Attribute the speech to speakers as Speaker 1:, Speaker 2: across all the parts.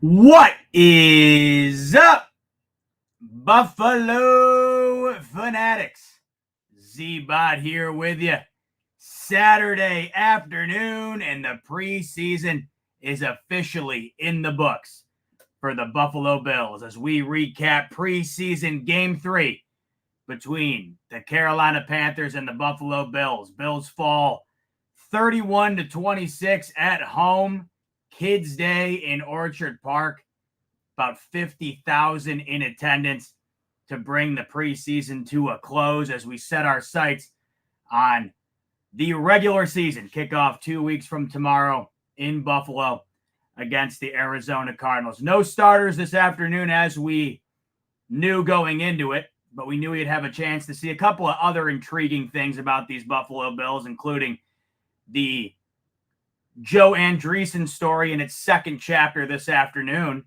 Speaker 1: What is up, Buffalo Fanatics? Z-Bot here with you. Saturday afternoon, and the preseason is officially in the books for the Buffalo Bills as we recap preseason game 3 between the Carolina Panthers and the Buffalo Bills. Bills fall 31-26 at home. Kids Day in Orchard Park. About 50,000 in attendance to bring the preseason to a close as we set our sights on the regular season kickoff 2 weeks from tomorrow in Buffalo against the Arizona Cardinals. No starters this afternoon as we knew going into it, but we knew we'd have a chance to see a couple of other intriguing things about these Buffalo Bills, including the Joe Andreessen story in its second chapter this afternoon.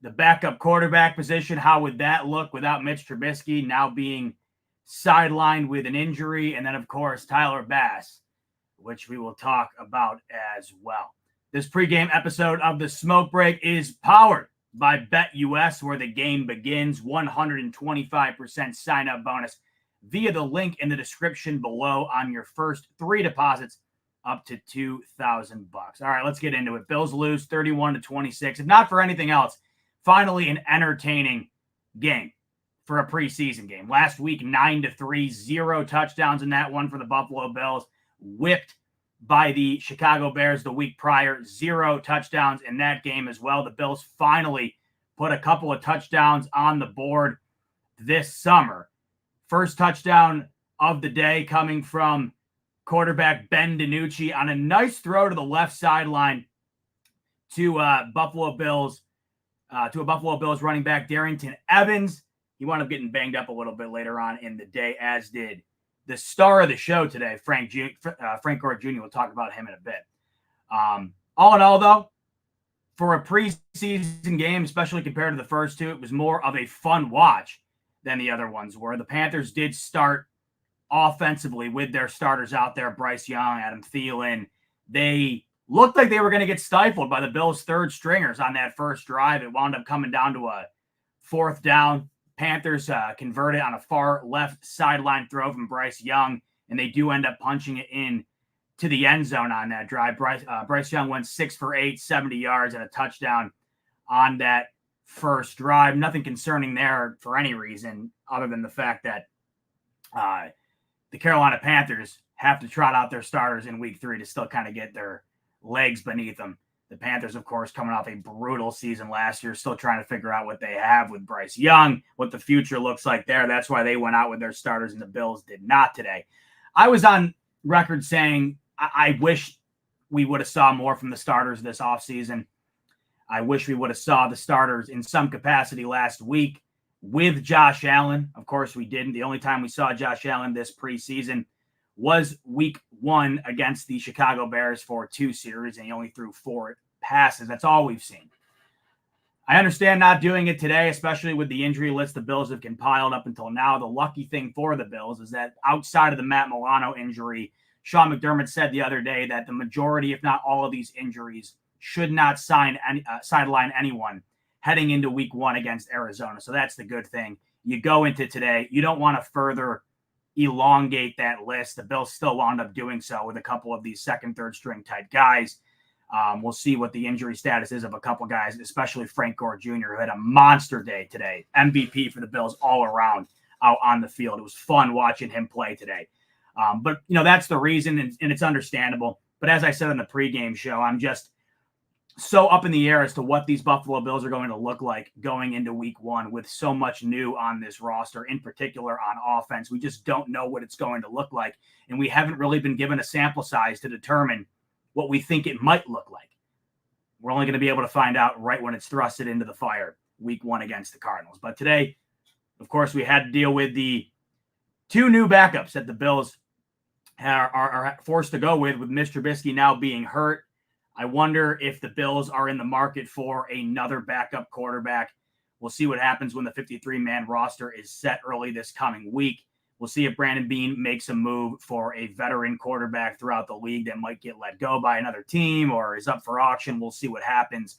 Speaker 1: The backup quarterback position, how would that look without Mitch Trubisky now being sidelined with an injury? And then, of course, Tyler Bass, which we will talk about as well. This pregame episode of The Smoke Break is powered by BetUS, where the game begins. 125% sign-up bonus via the link in the description below on your first 3 deposits up to $2,000. All right, let's get into it. Bills lose 31-26. If not for anything else, finally an entertaining game for a preseason game. Last week, 9-3, 0 touchdowns in that one for the Buffalo Bills. Whipped by the Chicago Bears the week prior, 0 touchdowns in that game as well. The Bills finally put a couple of touchdowns on the board this summer. First touchdown of the day coming from quarterback Ben DiNucci on a nice throw to the left sideline to a Buffalo Bills running back, Darrington Evans. He wound up getting banged up a little bit later on in the day, as did the star of the show today, Frank Gore Jr. We'll talk about him in a bit. All in all, though, for a preseason game, especially compared to the first two, it was more of a fun watch than the other ones were. The Panthers did start offensively with their starters out there, Bryce Young, Adam Thielen. They looked like they were going to get stifled by the Bills' third stringers on that first drive. It wound up coming down to a 4th down. Panthers converted on a far left sideline throw from Bryce Young, and they do end up punching it in to the end zone on that drive. Bryce Young went 6 for 8, 70 yards, and a touchdown on that first drive. Nothing concerning there for any reason other than the fact that the Carolina Panthers have to trot out their starters in week 3 to still kind of get their legs beneath them. The Panthers, of course, coming off a brutal season last year, still trying to figure out what they have with Bryce Young, what the future looks like there. That's why they went out with their starters, and the Bills did not today. I was on record saying I wish we would have saw more from the starters this offseason. I wish we would have saw the starters in some capacity last week with Josh Allen. Of course, we didn't. The only time we saw Josh Allen this preseason was week 1 against the Chicago Bears for 2 series, and he only threw 4 passes. That's all we've seen. I understand not doing it today, especially with the injury list the Bills have compiled up until now. The lucky thing for the Bills is that outside of the Matt Milano injury, Sean McDermott said the other day that the majority, if not all of these injuries, should not sideline anyone heading into week 1 against Arizona. So that's the good thing. You go into today, you don't want to further elongate that list. The Bills still wound up doing so with a couple of these second, third string type guys. We'll see what the injury status is of a couple guys, especially Frank Gore Jr., who had a monster day today. MVP for the Bills all around out on the field. It was fun watching him play today. But, that's the reason, and it's understandable. But as I said on the pregame show, I'm just so up in the air as to what these Buffalo Bills are going to look like going into week 1 with so much new on this roster, in particular on offense. We just don't know what it's going to look like, and we haven't really been given a sample size to determine what we think it might look like. We're only going to be able to find out right when it's thrusted into the fire week 1 against the Cardinals. But today, of course, we had to deal with the 2 new backups that the Bills are forced to go with Mitch Trubisky now being hurt. I wonder if the Bills are in the market for another backup quarterback. We'll see what happens when the 53-man roster is set early this coming week. We'll see if Brandon Beane makes a move for a veteran quarterback throughout the league that might get let go by another team or is up for auction. We'll see what happens.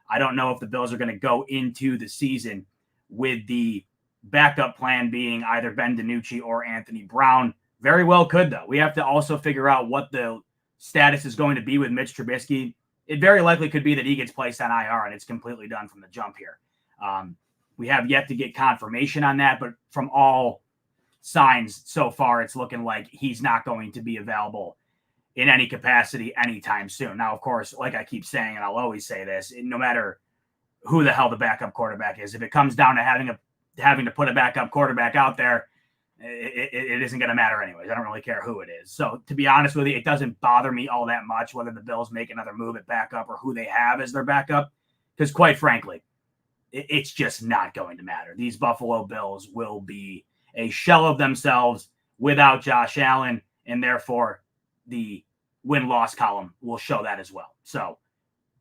Speaker 1: I don't know if the Bills are going to go into the season with the backup plan being either Ben DiNucci or Anthony Brown. Very well could, though. We have to also figure out what the status is going to be with Mitch Trubisky. It very likely could be that he gets placed on IR and it's completely done from the jump here. We have yet to get confirmation on that, but from all signs so far, it's looking like he's not going to be available in any capacity anytime soon. Now, of course, like I keep saying, and I'll always say this, no matter who the hell the backup quarterback is, if it comes down to having to put a backup quarterback out there, it isn't going to matter anyways. I don't really care who it is. So to be honest with you, it doesn't bother me all that much whether the Bills make another move at backup or who they have as their backup, because quite frankly, it's just not going to matter. These Buffalo Bills will be a shell of themselves without Josh Allen, and therefore the win-loss column will show that as well. So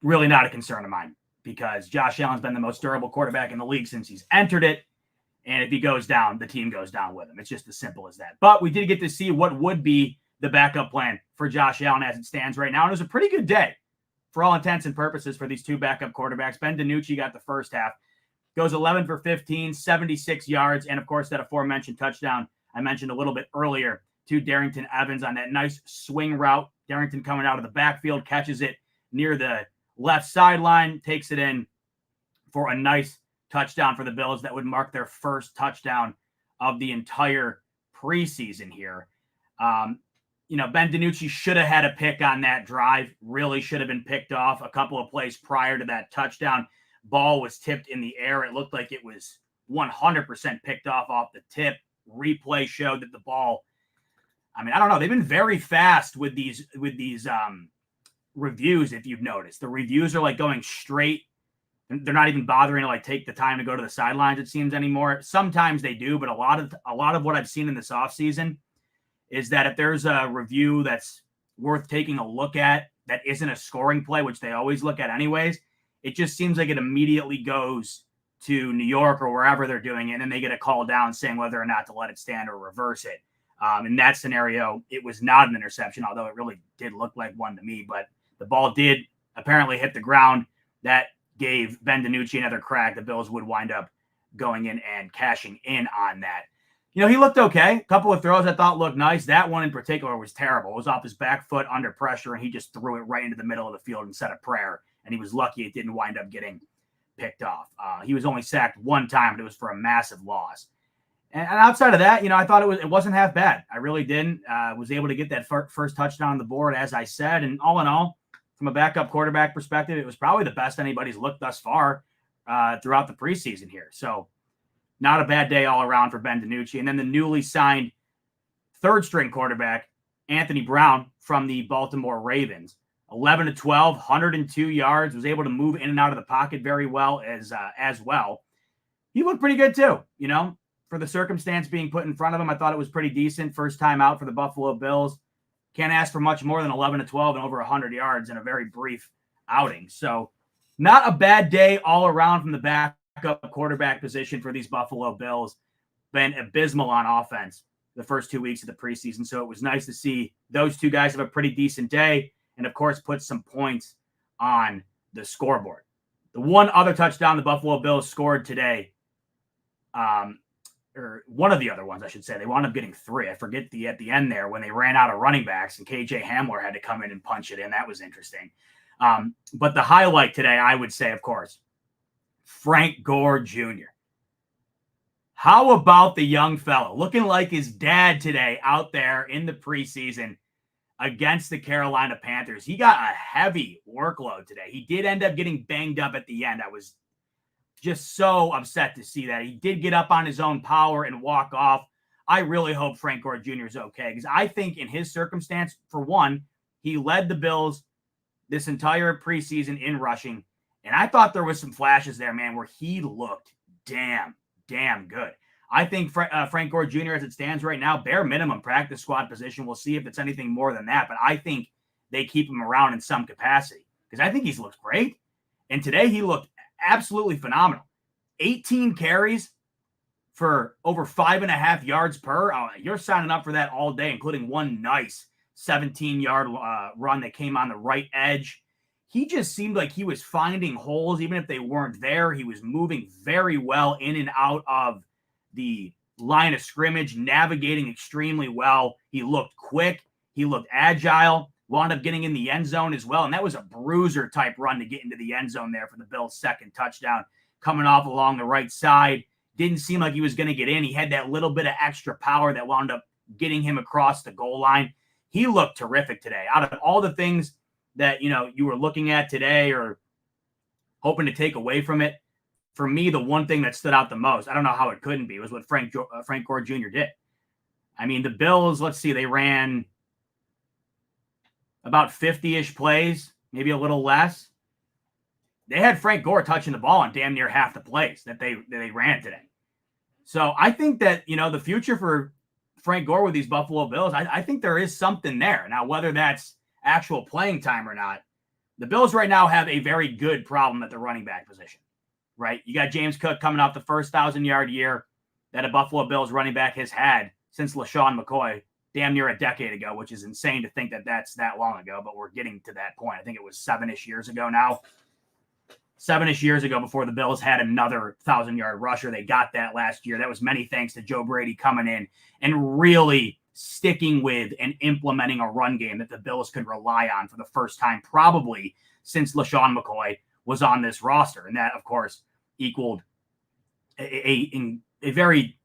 Speaker 1: really not a concern of mine, because Josh Allen's been the most durable quarterback in the league since he's entered it. And if he goes down, the team goes down with him. It's just as simple as that. But we did get to see what would be the backup plan for Josh Allen as it stands right now. And it was a pretty good day for all intents and purposes for these two backup quarterbacks. Ben DiNucci got the first half, goes 11 for 15, 76 yards, and, of course, that aforementioned touchdown I mentioned a little bit earlier to Darrington Evans on that nice swing route. Darrington coming out of the backfield, catches it near the left sideline, takes it in for a nice touchdown for the Bills that would mark their first touchdown of the entire preseason here. Ben DiNucci should have had a pick on that drive, really should have been picked off a couple of plays prior to that touchdown. Ball was tipped in the air. It looked like it was 100% picked off the tip. Replay showed that the ball, I don't know. They've been very fast with these reviews, if you've noticed. The reviews are like going straight. They're not even bothering to take the time to go to the sidelines, it seems, anymore. Sometimes they do, but a lot of what I've seen in this offseason is that if there's a review that's worth taking a look at that isn't a scoring play, which they always look at anyways, it just seems like it immediately goes to New York or wherever they're doing it, and then they get a call down saying whether or not to let it stand or reverse it. In that scenario, it was not an interception, although it really did look like one to me, but the ball did apparently hit the ground. That gave Ben DiNucci another crack. The Bills would wind up going in and cashing in on that. He looked okay. A couple of throws I thought looked nice. That one in particular was terrible. It was off his back foot under pressure, and he just threw it right into the middle of the field and said a prayer, and he was lucky it didn't wind up getting picked off. He was only sacked one time, but it was for a massive loss. And outside of that, I thought it wasn't half bad. I really didn't. Was able to get that first touchdown on the board, as I said, and all in all, from a backup quarterback perspective, it was probably the best anybody's looked thus far throughout the preseason here. So not a bad day all around for Ben DiNucci. And then the newly signed third-string quarterback, Anthony Brown from the Baltimore Ravens. 11 to 12, 102 yards, was able to move in and out of the pocket very well as well. He looked pretty good too, for the circumstance being put in front of him. I thought it was pretty decent. First time out for the Buffalo Bills. Can't ask for much more than 11 to 12 and over 100 yards in a very brief outing. So not a bad day all around from the backup quarterback position for these Buffalo Bills. Been abysmal on offense the first 2 weeks of the preseason. So it was nice to see those two guys have a pretty decent day and, of course, put some points on the scoreboard. The one other touchdown the Buffalo Bills scored today, or one of the other ones, I should say. They wound up getting three. I forget at the end there when they ran out of running backs and KJ Hamler had to come in and punch it in. That was interesting. But the highlight today, I would say, of course, Frank Gore Jr. How about the young fellow looking like his dad today out there in the preseason against the Carolina Panthers? He got a heavy workload today. He did end up getting banged up at the end. I was just so upset to see that. He did get up on his own power and walk off. I really hope Frank Gore Jr. is okay, because I think in his circumstance, for one, he led the Bills this entire preseason in rushing, and I thought there was some flashes there, man, where he looked damn good. I think Frank Gore Jr., as it stands right now, bare minimum practice squad position. We'll see if it's anything more than that, but I think they keep him around in some capacity, because I think he's looked great, and today he looked absolutely phenomenal. 18 carries for over 5.5 yards per. You're signing up for that all day, including one nice 17-yard run that came on the right edge. he just seemed like he was finding holes, even if they weren't there. He was moving very well in and out of the line of scrimmage, navigating extremely well. He looked quick. He looked agile, wound up getting in the end zone as well. And that was a bruiser type run to get into the end zone there for the Bills' second touchdown, coming off along the right side. Didn't seem like he was going to get in. He had that little bit of extra power that wound up getting him across the goal line. He looked terrific today. Out of all the things that, you were looking at today or hoping to take away from it, for me, the one thing that stood out the most, I don't know how it couldn't be, was what Frank Gore Jr. did. I mean, the Bills, let's see, they ran about 50-ish plays, maybe a little less. They had Frank Gore touching the ball on damn near half the plays that they ran today. So I think that, the future for Frank Gore with these Buffalo Bills, I think there is something there. Now, whether that's actual playing time or not, the Bills right now have a very good problem at the running back position, right? You got James Cook coming off the first 1,000-yard year that a Buffalo Bills running back has had since LaShawn McCoy damn near a decade ago, which is insane to think that that's that long ago, but we're getting to that point. I think it was 7-ish years ago now. 7-ish years ago before the Bills had another 1,000-yard rusher. They got that last year. That was many thanks to Joe Brady coming in and really sticking with and implementing a run game that the Bills could rely on for the first time probably since LaShawn McCoy was on this roster. And that, of course, equaled a very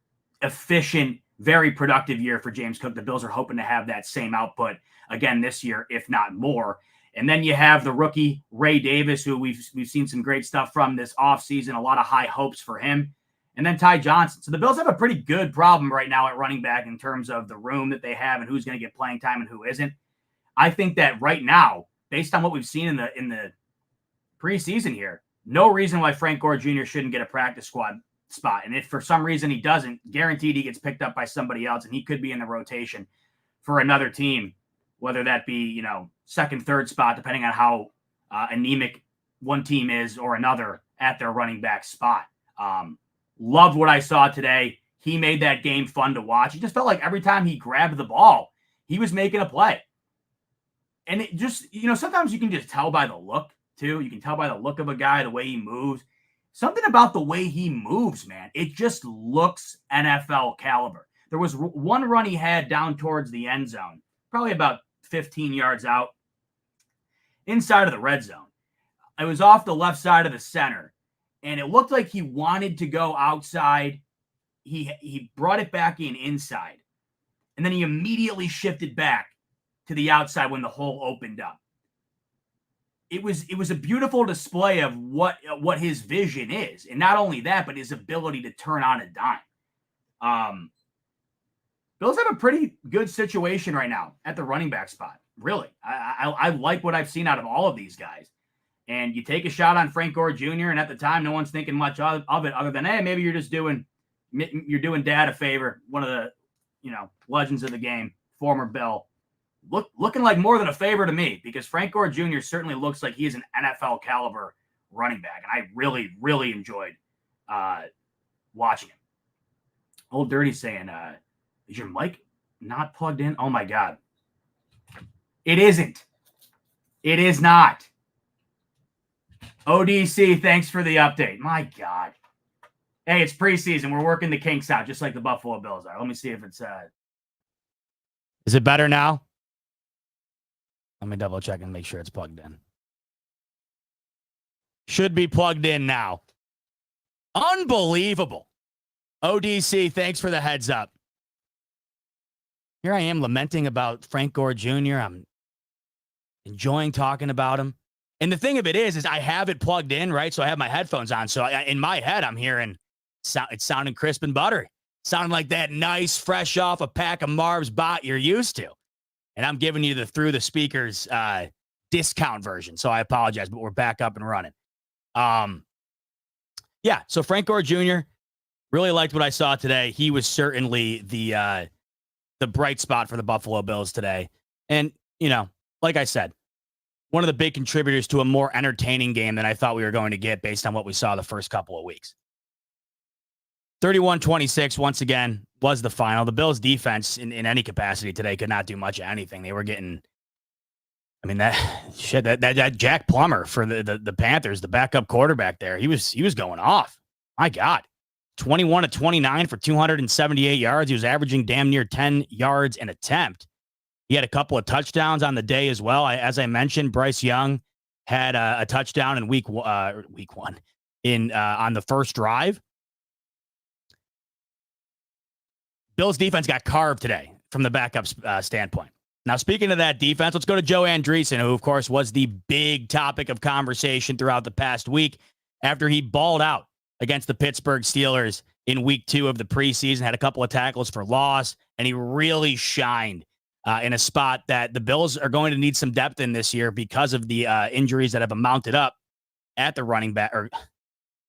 Speaker 1: efficient, very productive year for James Cook. The Bills are hoping to have that same output again this year, if not more. And then you have the rookie Ray Davis, who we've seen some great stuff from this offseason, a lot of high hopes for him. And then Ty Johnson. So the Bills have a pretty good problem right now at running back in terms of the room that they have and who's going to get playing time and who isn't. I think that right now, based on what we've seen in the preseason here, no reason why Frank Gore Jr. shouldn't get a practice squad spot. And if for some reason he doesn't, guaranteed he gets picked up by somebody else and he could be in the rotation for another team, whether that be, second, third spot, depending on how anemic one team is or another at their running back spot. Loved what I saw today. He made that game fun to watch. It just felt like every time he grabbed the ball, he was making a play. And it just, sometimes you can just tell by the look, too. You can tell by the look of a guy, the way he moves. Something about the way he moves, man. It just looks NFL caliber. There was one run he had down towards the end zone, probably about 15 yards out, inside of the red zone. It was off the left side of the center, and it looked like he wanted to go outside. He brought it back inside, and then he immediately shifted back to the outside when the hole opened up. It was a beautiful display of what his vision is, and not only that, but his ability to turn on a dime. Bills have a pretty good situation right now at the running back spot. Really, I like what I've seen out of all of these guys. And you take a shot on Frank Gore Jr., and at the time, no one's thinking much of it other than, hey, maybe you're doing Dad a favor, one of the legends of the game, former Bill. Looking like more than a favor to me, because Frank Gore Jr. certainly looks like he's an NFL caliber running back, and I really, really enjoyed watching him. Old Dirty saying, is your mic not plugged in? Oh, my God. It isn't. It is not. ODC, thanks for the update. My God. Hey, it's preseason. We're working the kinks out, just like the Buffalo Bills are. Let me see if it's... Is it better now? Let me double check and make sure it's plugged in. Should be plugged in now. Unbelievable. ODC, thanks for the heads up. Here I am lamenting about Frank Gore Jr. I'm enjoying talking about him. And the thing of it is I have it plugged in, right? So I have my headphones on. So in my head, I'm hearing it's sounding crisp and buttery. Sounding like that nice, fresh off a pack of Marv's bot you're used to. And I'm giving you the through the speakers discount version. So I apologize, but we're back up and running. Yeah, so Frank Gore Jr., really liked what I saw today. He was certainly the bright spot for the Buffalo Bills today. And, like I said, one of the big contributors to a more entertaining game than I thought we were going to get based on what we saw the first couple of weeks. 31-26, once again, was the final. The Bills defense in any capacity today could not do much of anything. They were getting I mean, that Jack Plummer for the Panthers, the backup quarterback there, he was going off. My God. 21 to 29 for 278 yards. He was averaging damn near 10 yards an attempt. He had a couple of touchdowns on the day as well. As I mentioned, Bryce Young had a touchdown in week one in on the first drive. Bills defense got carved today from the backup standpoint. Now, speaking of that defense, let's go to Joe Andreessen, who, of course, was the big topic of conversation throughout the past week after he balled out against the Pittsburgh Steelers in week 2 of the preseason, had a couple of tackles for loss, and he really shined in a spot that the Bills are going to need some depth in this year because of the injuries that have mounted up at the running back or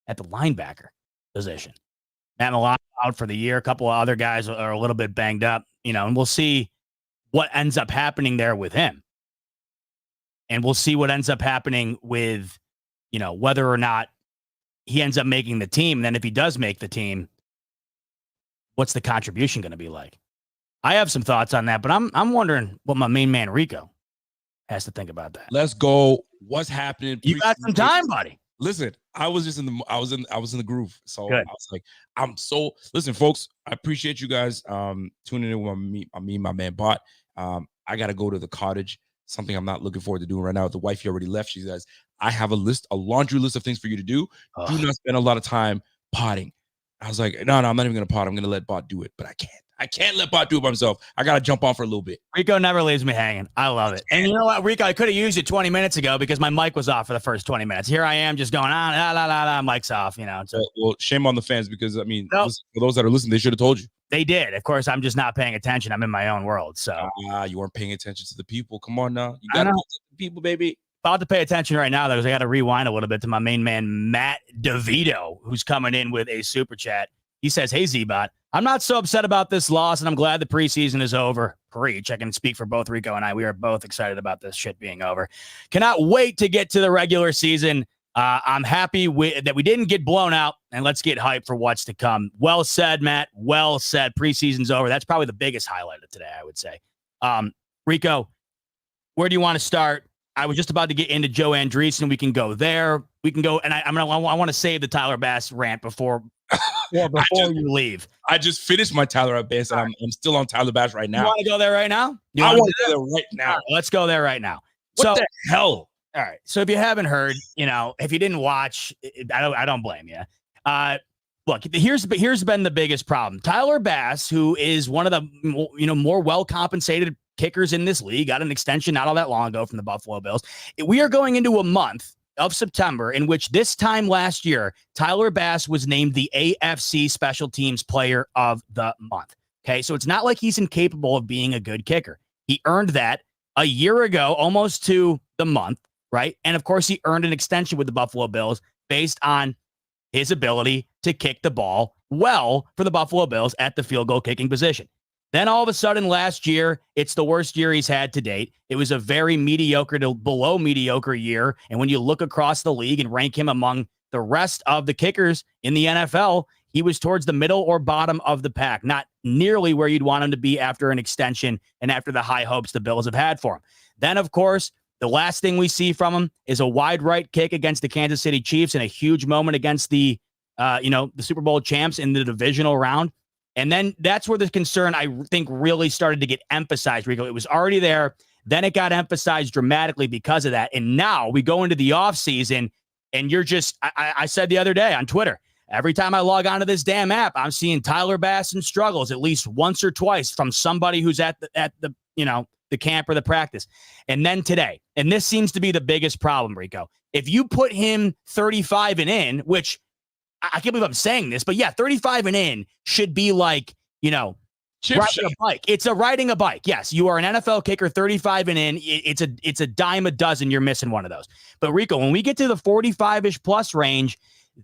Speaker 1: at the linebacker position. Matt Milano out for the year. A couple of other guys are a little bit banged up, and we'll see what ends up happening there with him. And we'll see what ends up happening with, whether or not he ends up making the team. And then if he does make the team, what's the contribution going to be like? I have some thoughts on that, but I'm wondering what my main man Rico has to think about that.
Speaker 2: Let's go. What's happening?
Speaker 1: You got some time, buddy.
Speaker 2: Listen, I was just in the groove. So
Speaker 1: Good.
Speaker 2: I was like, listen, folks, I appreciate you guys tuning in with me, my man Bot. I gotta go to the cottage. Something I'm not looking forward to doing right now. The wifey already left. She says, I have a laundry list of things for you to do. Do not spend a lot of time potting. I was like, no, I'm not even gonna pot. I'm gonna let Bot do it, but I can't let Bot do it by himself. I gotta jump on for a little bit.
Speaker 1: Rico never leaves me hanging. I love it. And you know what, Rico, I could have used you 20 minutes ago because my mic was off for the first 20 minutes. Here I am just going on, mic's off, So.
Speaker 2: Well, shame on the fans because, listen, for those that are listening, they should have told you.
Speaker 1: They did. Of course, I'm just not paying attention. I'm in my own world. So
Speaker 2: you weren't paying attention to the people. Come on now. You got to the people, baby.
Speaker 1: About to pay attention right now, though, because I got to rewind a little bit to my main man, Matt DeVito, who's coming in with a super chat. He says, hey, Z-Bot, I'm not so upset about this loss, and I'm glad the preseason is over. Preach. I can speak for both Rico and I. We are both excited about this shit being over. Cannot wait to get to the regular season. I'm happy that we didn't get blown out, and let's get hyped for what's to come. Well said, Matt. Well said. Preseason's over. That's probably the biggest highlight of today, I would say. Rico, where do you want to start? I was just about to get into Joe Andreessen. We can go there. We can go, and I want to save the Tyler Bass rant before you leave.
Speaker 2: I just finished my Tyler Bass, and I'm still on Tyler Bass right now.
Speaker 1: You want to go there right now?
Speaker 2: I want to go there right now.
Speaker 1: Right, let's go there right now.
Speaker 2: What the hell?
Speaker 1: All right. So if you haven't heard, if you didn't watch, I don't blame you. Look, here's been the biggest problem. Tyler Bass, who is one of the more well-compensated kickers in this league, got an extension not all that long ago from the Buffalo Bills. We are going into a month of September in which this time last year, Tyler Bass was named the AFC Special Teams Player of the Month. Okay, so it's not like he's incapable of being a good kicker. He earned that a year ago, almost to the month. Right. And of course, he earned an extension with the Buffalo Bills based on his ability to kick the ball well for the Buffalo Bills at the field goal kicking position. Then all of a sudden last year, it's the worst year he's had to date. It was a very mediocre to below mediocre year. And when you look across the league and rank him among the rest of the kickers in the NFL, he was towards the middle or bottom of the pack, not nearly where you'd want him to be after an extension and after the high hopes the Bills have had for him. Then, of course, the last thing we see from him is a wide right kick against the Kansas City Chiefs in a huge moment against the Super Bowl champs in the divisional round. And then that's where the concern, I think, really started to get emphasized, Rico. It was already there. Then it got emphasized dramatically because of that. And now we go into the offseason, and you're just, I said the other day on Twitter, every time I log onto this damn app, I'm seeing Tyler Bass in struggles at least once or twice from somebody who's at the camp or the practice. And then today, and this seems to be the biggest problem, Rico. If you put him 35 and in, which I can't believe I'm saying this, but yeah, 35 and in should be like, riding a bike. It's riding a bike. Yes, you are an NFL kicker, 35 and in. It's a dime a dozen. You're missing one of those. But Rico, when we get to the 45-ish plus range,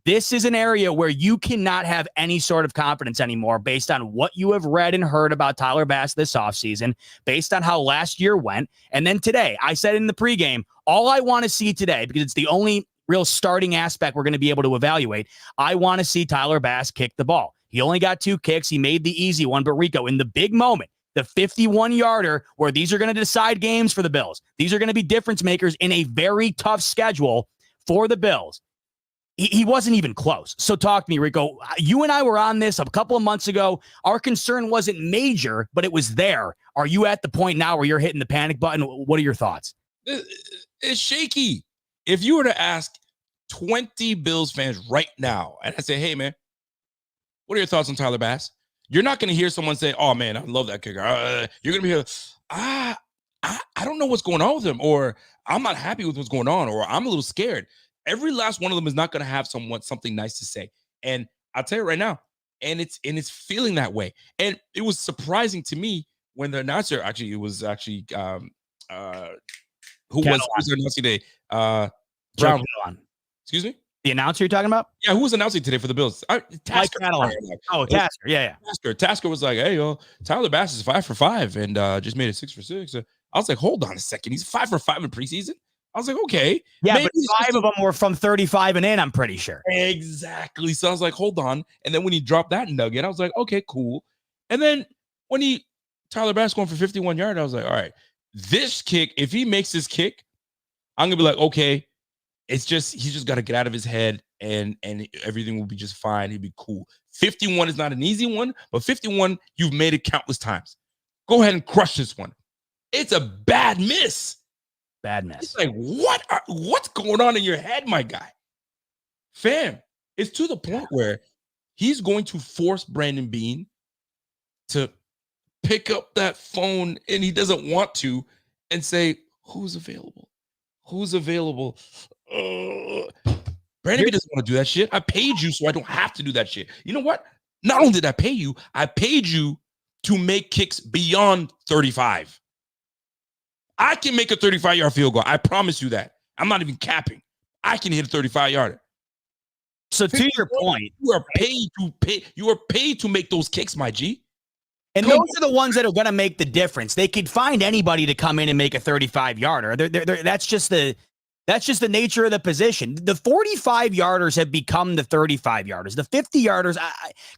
Speaker 1: this is an area where you cannot have any sort of confidence anymore based on what you have read and heard about Tyler Bass this offseason, based on how last year went. And then today, I said in the pregame, all I want to see today, because it's the only real starting aspect we're going to be able to evaluate, I want to see Tyler Bass kick the ball. He only got 2 kicks. He made the easy one. But Rico, in the big moment,
Speaker 3: the 51-yarder, where these are going to decide games for the Bills. These are going to be difference makers in a very tough schedule for the Bills. He wasn't even close. So talk to me, Rico. You and I were on this a couple of months ago. Our concern wasn't major, but it was there. Are you at the point now where you're hitting the panic button? What are your thoughts?
Speaker 2: It's shaky. If you were to ask 20 Bills fans right now, and I say, hey, man, what are your thoughts on Tyler Bass? You're not going to hear someone say, oh, man, I love that kicker. You're going to be here, I don't know what's going on with him, or I'm not happy with what's going on, or I'm a little scared. Every last one of them is not going to have something nice to say. And I'll tell you right now, and it's feeling that way. And it was surprising to me when the announcer, who was the announcer today? Brown. Excuse me?
Speaker 3: The announcer you're talking about?
Speaker 2: Yeah, who was announcing today for the Bills? Tasker.
Speaker 3: Oh, Tasker. Yeah.
Speaker 2: Tasker was like, hey, yo, Tyler Bass is 5 for 5 and just made it 6 for 6. I was like, hold on a second. He's 5 for 5 in preseason? I was like, okay.
Speaker 3: Yeah, but 5 of them were from 35 and in, I'm pretty sure.
Speaker 2: Exactly. So I was like, hold on. And then when he dropped that nugget, I was like, okay, cool. And then when Tyler Bass going for 51 yards, I was like, all right, this kick, if he makes this kick, I'm going to be like, okay, he's just got to get out of his head and everything will be just fine. He'll be cool. 51 is not an easy one, but 51, you've made it countless times. Go ahead and crush this one. It's a bad miss.
Speaker 3: Bad miss.
Speaker 2: It's like, what's going on in your head, my guy? Fam, it's to the point where he's going to force Brandon Beane to pick up that phone, and he doesn't want to, and say, who's available? Who's available? Brandon Beane doesn't want to do that shit. I paid you so I don't have to do that shit. You know what? Not only did I pay you, I paid you to make kicks beyond 35. I can make a 35-yard field goal. I promise you that. I'm not even capping. I can hit a 35-yarder.
Speaker 3: So to your point,
Speaker 2: you are paid to make those kicks, my G.
Speaker 3: And those are the ones that are going to make the difference. They could find anybody to come in and make a 35-yarder. That's just the nature of the position. The 45-yarders have become the 35-yarders. The 50-yarders,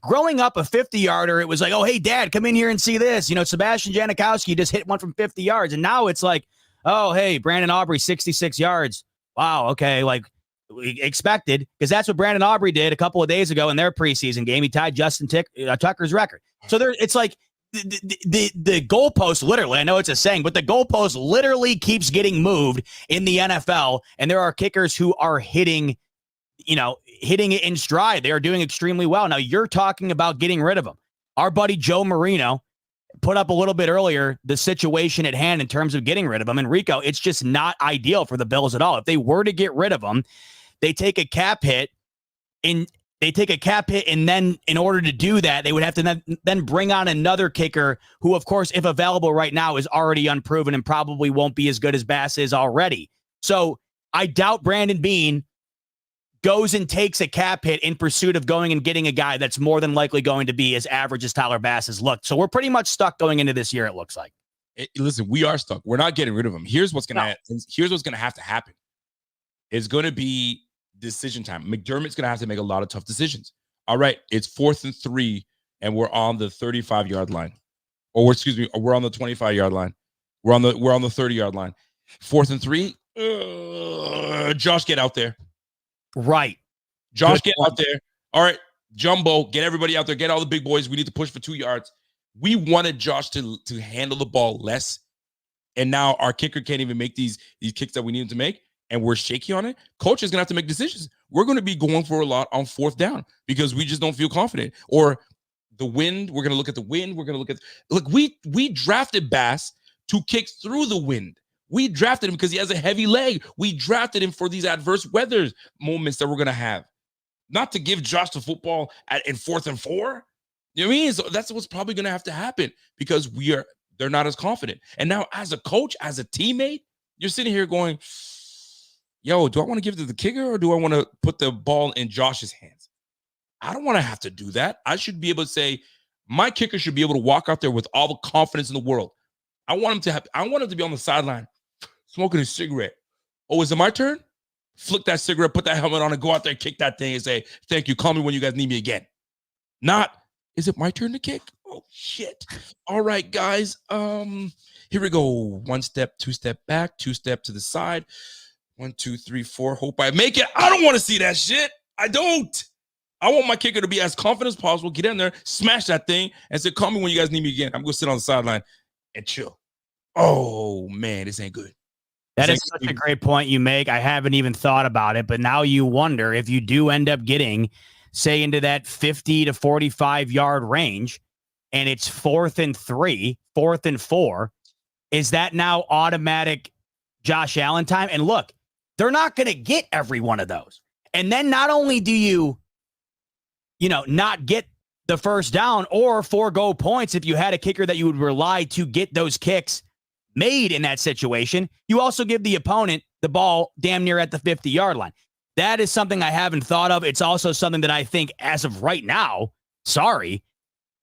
Speaker 3: growing up a 50-yarder, it was like, oh, hey, Dad, come in here and see this. Sebastian Janikowski just hit one from 50 yards. And now it's like, oh, hey, Brandon Aubrey, 66 yards. Wow, okay, like expected, because that's what Brandon Aubrey did a couple of days ago in their preseason game. He tied Justin Tucker's record. So it's like the goalpost, literally, I know it's a saying, but the goalpost literally keeps getting moved in the NFL, and there are kickers who are hitting it in stride. They are doing extremely well. Now, you're talking about getting rid of them. Our buddy Joe Marino put up a little bit earlier the situation at hand in terms of getting rid of them. And Rico, it's just not ideal for the Bills at all. If they were to get rid of them, they take a cap hit, and then in order to do that, they would have to then bring on another kicker who, of course, if available right now, is already unproven and probably won't be as good as Bass is already. So I doubt Brandon Beane goes and takes a cap hit in pursuit of going and getting a guy that's more than likely going to be as average as Tyler Bass has looked. So we're pretty much stuck going into this year, it looks like.
Speaker 2: Listen, we are stuck. We're not getting rid of him. Here's what's going to have to happen. It's going to be decision time. McDermott's going to have to make a lot of tough decisions. All right, it's 4th and 3, and we're on the 35-yard line. We're on the 25-yard line. We're on the 30-yard line. 4th and 3. Josh, get out there.
Speaker 3: Right.
Speaker 2: Josh, get out there. All right, Jumbo, get everybody out there. Get all the big boys. We need to push for 2 yards. We wanted Josh to handle the ball less, and now our kicker can't even make these kicks that we need him to make, and we're shaky on it. Coach is going to have to make decisions. We're going to be going for a lot on 4th down because we just don't feel confident. Or the wind, we're going to look at the wind. We're going to look, we drafted Bass to kick through the wind. We drafted him because he has a heavy leg. We drafted him for these adverse weather moments that we're going to have. Not to give Josh the football in 4th and 4. You know what I mean? So that's what's probably going to have to happen because they're not as confident. And now as a coach, as a teammate, you're sitting here going, yo, do I want to give it to the kicker or do I want to put the ball in Josh's hands? I don't want to have to do that. I should be able to say, my kicker should be able to walk out there with all the confidence in the world. I want him to be on the sideline smoking a cigarette. Oh, is it my turn? Flick that cigarette, put that helmet on, and go out there, kick that thing, and say, thank you. Call me when you guys need me again. Not, is it my turn to kick? Oh shit. All right, guys. Here we go. 1 step, 2 step back, 2 step to the side. 1, 2, 3, 4. Hope I make it. I don't want to see that shit. I don't. I want my kicker to be as confident as possible. Get in there, smash that thing, and say, call me when you guys need me again. I'm going to sit on the sideline and chill. Oh, man, this ain't good.
Speaker 3: That is such a great point you make. I haven't even thought about it, but now you wonder if you do end up getting, say, into that 50 to 45-yard range, and it's 4th and 3, 4th and 4, is that now automatic Josh Allen time? And look, they're not going to get every one of those. And then not only do you not get the first down or forego points if you had a kicker that you would rely to get those kicks made in that situation, you also give the opponent the ball damn near at the 50-yard line. That is something I haven't thought of. It's also something that I think as of right now,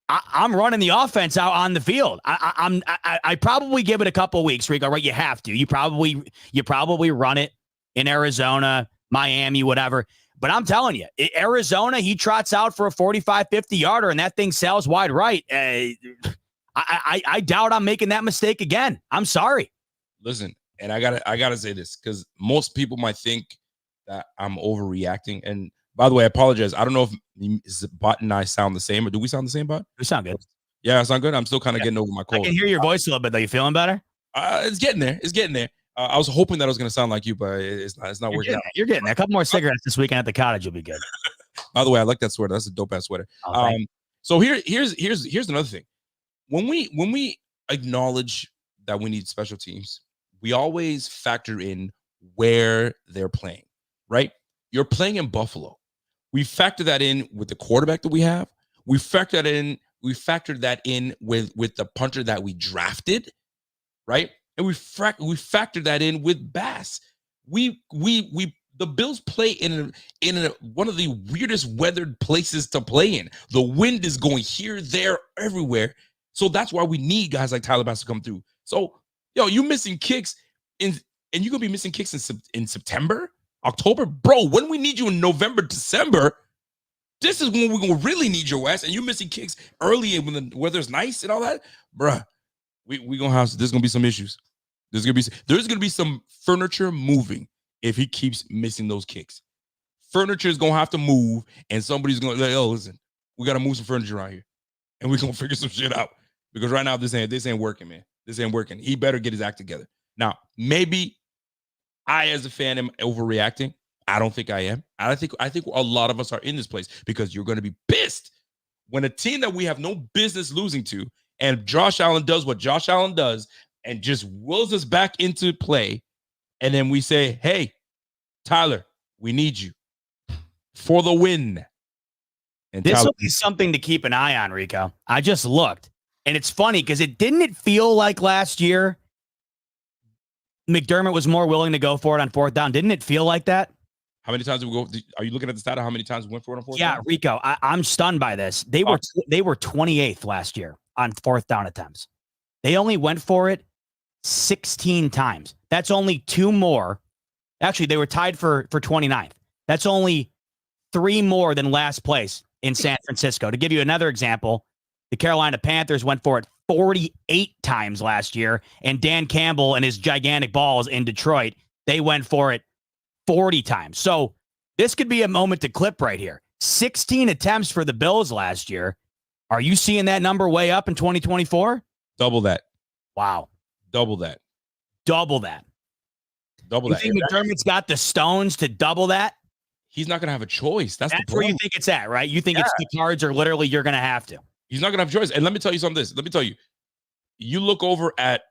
Speaker 3: I'm running the offense out on the field. I probably give it a couple of weeks, Rico, right? You have to. You probably run it in Arizona, Miami, whatever. But I'm telling you, Arizona, he trots out for a 45, 50-yarder, and that thing sails wide right. I doubt I'm making that mistake again. I'm sorry.
Speaker 2: Listen, and I gotta say this because most people might think that I'm overreacting. And by the way, I apologize. I don't know if Bot and I sound the same, or do we sound the same, Bot?
Speaker 3: You sound good.
Speaker 2: Yeah, I sound good. I'm still kind of getting over my cold.
Speaker 3: I can hear your voice a little bit, though. You feeling better?
Speaker 2: It's getting there. It's getting there. I was hoping that I was going to sound like you, but it's not working out.
Speaker 3: You're getting there. A couple more cigarettes this weekend at the cottage. You'll be good.
Speaker 2: By the way, I like that sweater. That's a dope ass sweater. So here's another thing. When we acknowledge that we need special teams, we always factor in where they're playing, right? You're playing in Buffalo. We factor that in with the quarterback that we have. We factored that in with the punter that we drafted, right? And we factored that in with Bass. The Bills play in one of the weirdest weathered places to play in. The wind is going here, there, everywhere. So that's why we need guys like Tyler Bass to come through. So, you missing kicks and you're gonna be missing kicks in September, October, bro. When we need you in November, December, this is when we're gonna really need your ass. And you're missing kicks early when the weather's nice and all that, bruh. We gonna have there's gonna be some issues. There's gonna be some furniture moving if he keeps missing those kicks. Furniture is gonna have to move, and somebody's gonna like, listen, we gotta move some furniture around here, and we're gonna figure some shit out because right now this ain't working, man. This ain't working. He better get his act together. Now, maybe I, as a fan, am overreacting. I don't think I am. I think a lot of us are in this place because you're gonna be pissed when a team that we have no business losing to, and Josh Allen does what Josh Allen does and just wills us back into play. And then we say, hey, Tyler, we need you for the win. And
Speaker 3: this will be something to keep an eye on, Rico. I just looked, and it's funny because didn't feel like last year McDermott was more willing to go for it on 4th down? Didn't it feel like that?
Speaker 2: How many times did we go? Are you looking at the stat of how many times we went for it on 4th down?
Speaker 3: Yeah, Rico, I'm stunned by this. They were 28th last year on 4th down attempts. They only went for it 16 times. That's only 2 more. Actually, they were tied for 29th. That's only 3 more than last place in San Francisco. To give you another example, the Carolina Panthers went for it 48 times last year, and Dan Campbell and his gigantic balls in Detroit, they went for it 40 times. So this could be a moment to clip right here. 16 attempts for the Bills last year. Are you seeing that number way up in 2024?
Speaker 2: Double that.
Speaker 3: Wow.
Speaker 2: Double that.
Speaker 3: Double that.
Speaker 2: Double
Speaker 3: you
Speaker 2: that.
Speaker 3: think McDermott's got the stones to double that?
Speaker 2: He's not going to have a choice. That's the
Speaker 3: where
Speaker 2: problem.
Speaker 3: you think it's at, right? You think it's the cards, or literally you're going to have to.
Speaker 2: He's not going to have a choice. And let me tell you something. Let me tell you. You look over at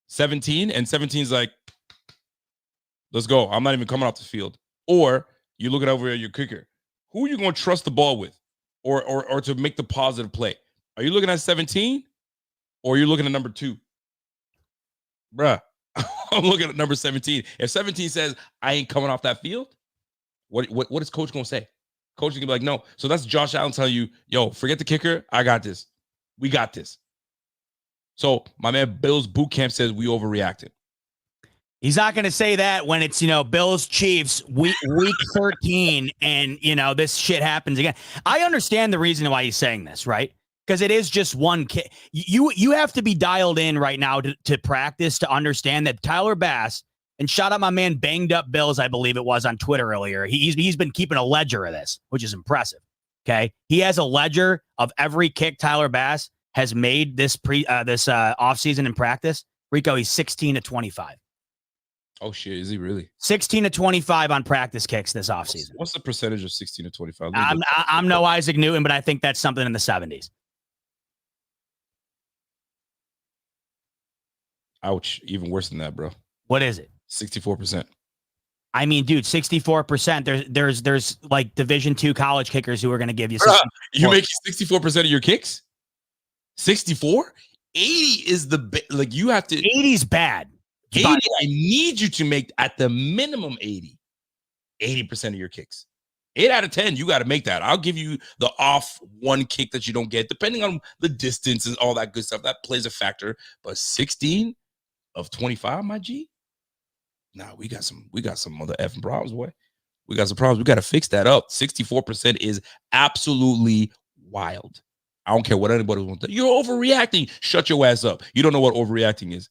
Speaker 2: 17, and 17's like, let's go. I'm not even coming off the field. Or you look over at your kicker. Who are you going to trust the ball with, or to make the positive play? Are you looking at 17, or are you looking at number 2? Bruh, I'm looking at number 17. If 17 says, I ain't coming off that field, what is coach going to say? Coach is going to be like, no. So that's Josh Allen telling you, yo, forget the kicker. I got this. We got this. So my man Bills boot camp says we overreacted.
Speaker 3: He's not going to say that when it's, Bills Chiefs week 13 and, this shit happens again. I understand the reason why he's saying this, right? because it is just one kick. You have to be dialed in right now to practice to understand that Tyler Bass, and shout out my man Banged Up Bills, I believe it was on Twitter earlier. He's been keeping a ledger of this, which is impressive. Okay, he has a ledger of every kick Tyler Bass has made this offseason in practice. Rico, he's 16-25.
Speaker 2: Oh shit, is he really?
Speaker 3: 16-25 on practice kicks this offseason.
Speaker 2: What's the percentage of 16-25?
Speaker 3: I'm no Isaac Newton, but I think that's something in the 70s.
Speaker 2: Ouch, even worse than that, bro.
Speaker 3: What is it?
Speaker 2: 64%.
Speaker 3: I mean, dude, 64%. There's like Division II college kickers who are going to give you.
Speaker 2: You make 64% of your kicks? 64? 80 is like you have to.
Speaker 3: 80's bad.
Speaker 2: 80, I need you to make at the minimum 80% of your kicks. 8 out of 10, you got to make that. I'll give you the off one kick that you don't get, depending on the distance and all that good stuff. That plays a factor. But 16 of 25, my G. Nah, we got some other effing problems, boy. We got some problems. We got to fix that up. 64% is absolutely wild. I don't care what anybody wants to. You're overreacting. Shut your ass up. You don't know what overreacting is.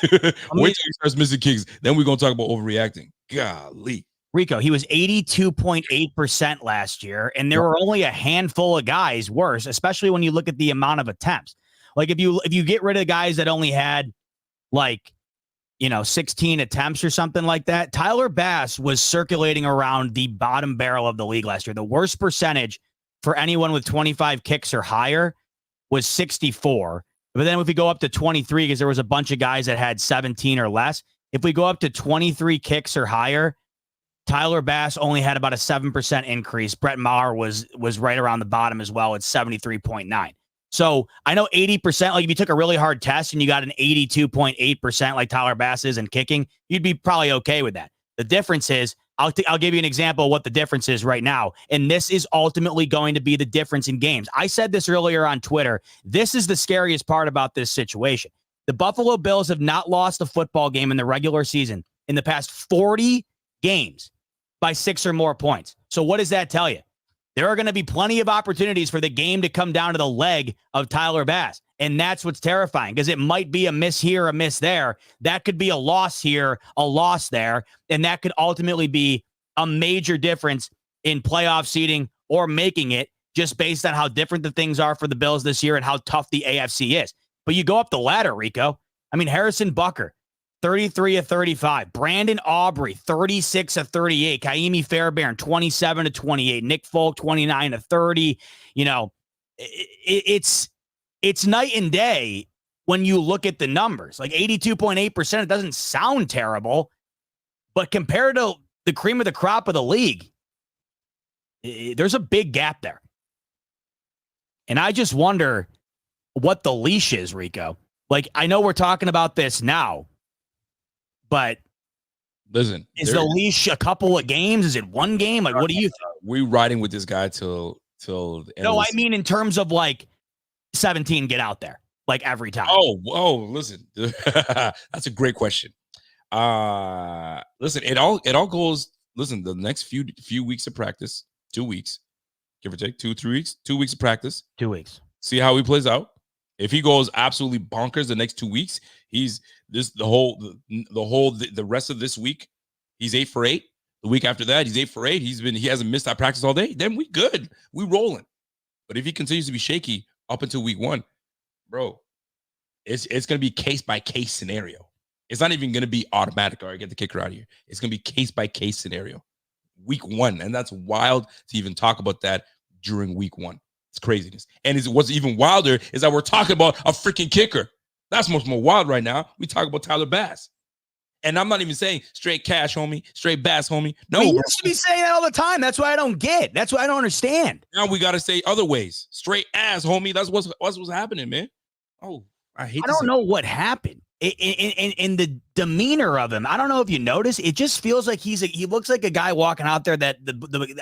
Speaker 2: Wait till he starts missing kicks. Then we're going to talk about overreacting. Golly.
Speaker 3: Rico, he was 82.8% last year, and there were only a handful of guys worse, especially when you look at the amount of attempts. Like if you get rid of the guys that only had 16 attempts or something like that, Tyler Bass was circulating around the bottom barrel of the league last year. The worst percentage for anyone with 25 kicks or higher was 64. But then if we go up to 23, because there was a bunch of guys that had 17 or less, if we go up to 23 kicks or higher, Tyler Bass only had about a 7% increase. Brett Maher was right around the bottom as well at 73.9. So I know 80%, like if you took a really hard test and you got an 82.8% like Tyler Bass is in kicking, you'd be probably okay with that. The difference is, I'll give you an example of what the difference is right now. And this is ultimately going to be the difference in games. I said this earlier on Twitter. This is the scariest part about this situation. The Buffalo Bills have not lost a football game in the regular season in the past 40 games by 6 or more points. So what does that tell you? There are going to be plenty of opportunities for the game to come down to the leg of Tyler Bass. And that's what's terrifying, because it might be a miss here, a miss there. That could be a loss here, a loss there. And that could ultimately be a major difference in playoff seeding or making it, just based on how different the things are for the Bills this year and how tough the AFC is. But you go up the ladder, Rico. I mean, Harrison Bucker, 33 of 35. Brandon Aubrey, 36 of 38. Kaimi Fairbairn, 27 of 28. Nick Folk, 29 of 30. It's night and day when you look at the numbers. Like 82.8%, it doesn't sound terrible, but compared to the cream of the crop of the league, there's a big gap there. And I just wonder what the leash is, Rico. Like, I know we're talking about this now, but
Speaker 2: listen,
Speaker 3: is the leash a couple of games? Is it one game? Like, what do you think?
Speaker 2: We're riding with this guy till the end.
Speaker 3: No, I mean in terms of like 17 get out there, like every time.
Speaker 2: Oh, listen. That's a great question. Listen, it all goes, listen, the next few weeks of practice, 2 weeks, give or take, 2-3 weeks, 2 weeks of practice.
Speaker 3: 2 weeks.
Speaker 2: See how he plays out. If he goes absolutely bonkers the next 2 weeks, the rest of this week, he's 8 for 8. The week after that, he's 8 for 8. He hasn't missed that practice all day. Then we good. We rolling. But if he continues to be shaky up until week 1, bro, it's going to be case by case scenario. It's not even going to be automatic. All right, get the kicker out of here. It's going to be case by case scenario. Week 1, and that's wild to even talk about that during week 1. It's craziness. And what's even wilder is that we're talking about a freaking kicker. That's much more wild right now. We talk about Tyler Bass. And I'm not even saying straight cash, homie, straight Bass, homie. No,
Speaker 3: we used to be saying that all the time. That's why I don't get. That's why I don't understand.
Speaker 2: Now we got to say other ways. Straight ass, homie. That's what's happening, man. Oh, I don't
Speaker 3: know what happened. In the demeanor of him, I don't know if you notice. It just feels like he looks like a guy walking out there that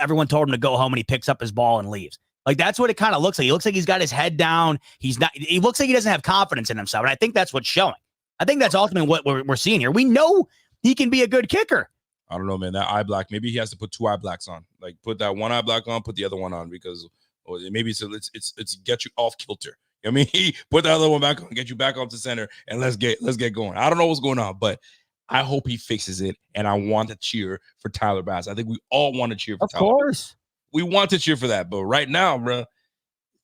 Speaker 3: everyone told him to go home, and he picks up his ball and leaves. Like, that's what it kind of looks like. He looks like he's got his head down. He looks like he doesn't have confidence in himself. And I think that's what's showing. I think that's ultimately what we're seeing here. We know he can be a good kicker.
Speaker 2: I don't know, man. That eye black, maybe he has to put 2 eye blacks on. Like, put that one eye black on, put the other one on, because or maybe it's get you off kilter. I mean, he put the other one back on, get you back onto center, and let's get going. I don't know what's going on, but I hope he fixes it, and I want to cheer for Tyler Bass. I think we all want to cheer for Tyler. Of course. We want to cheer for that, but right now, bro,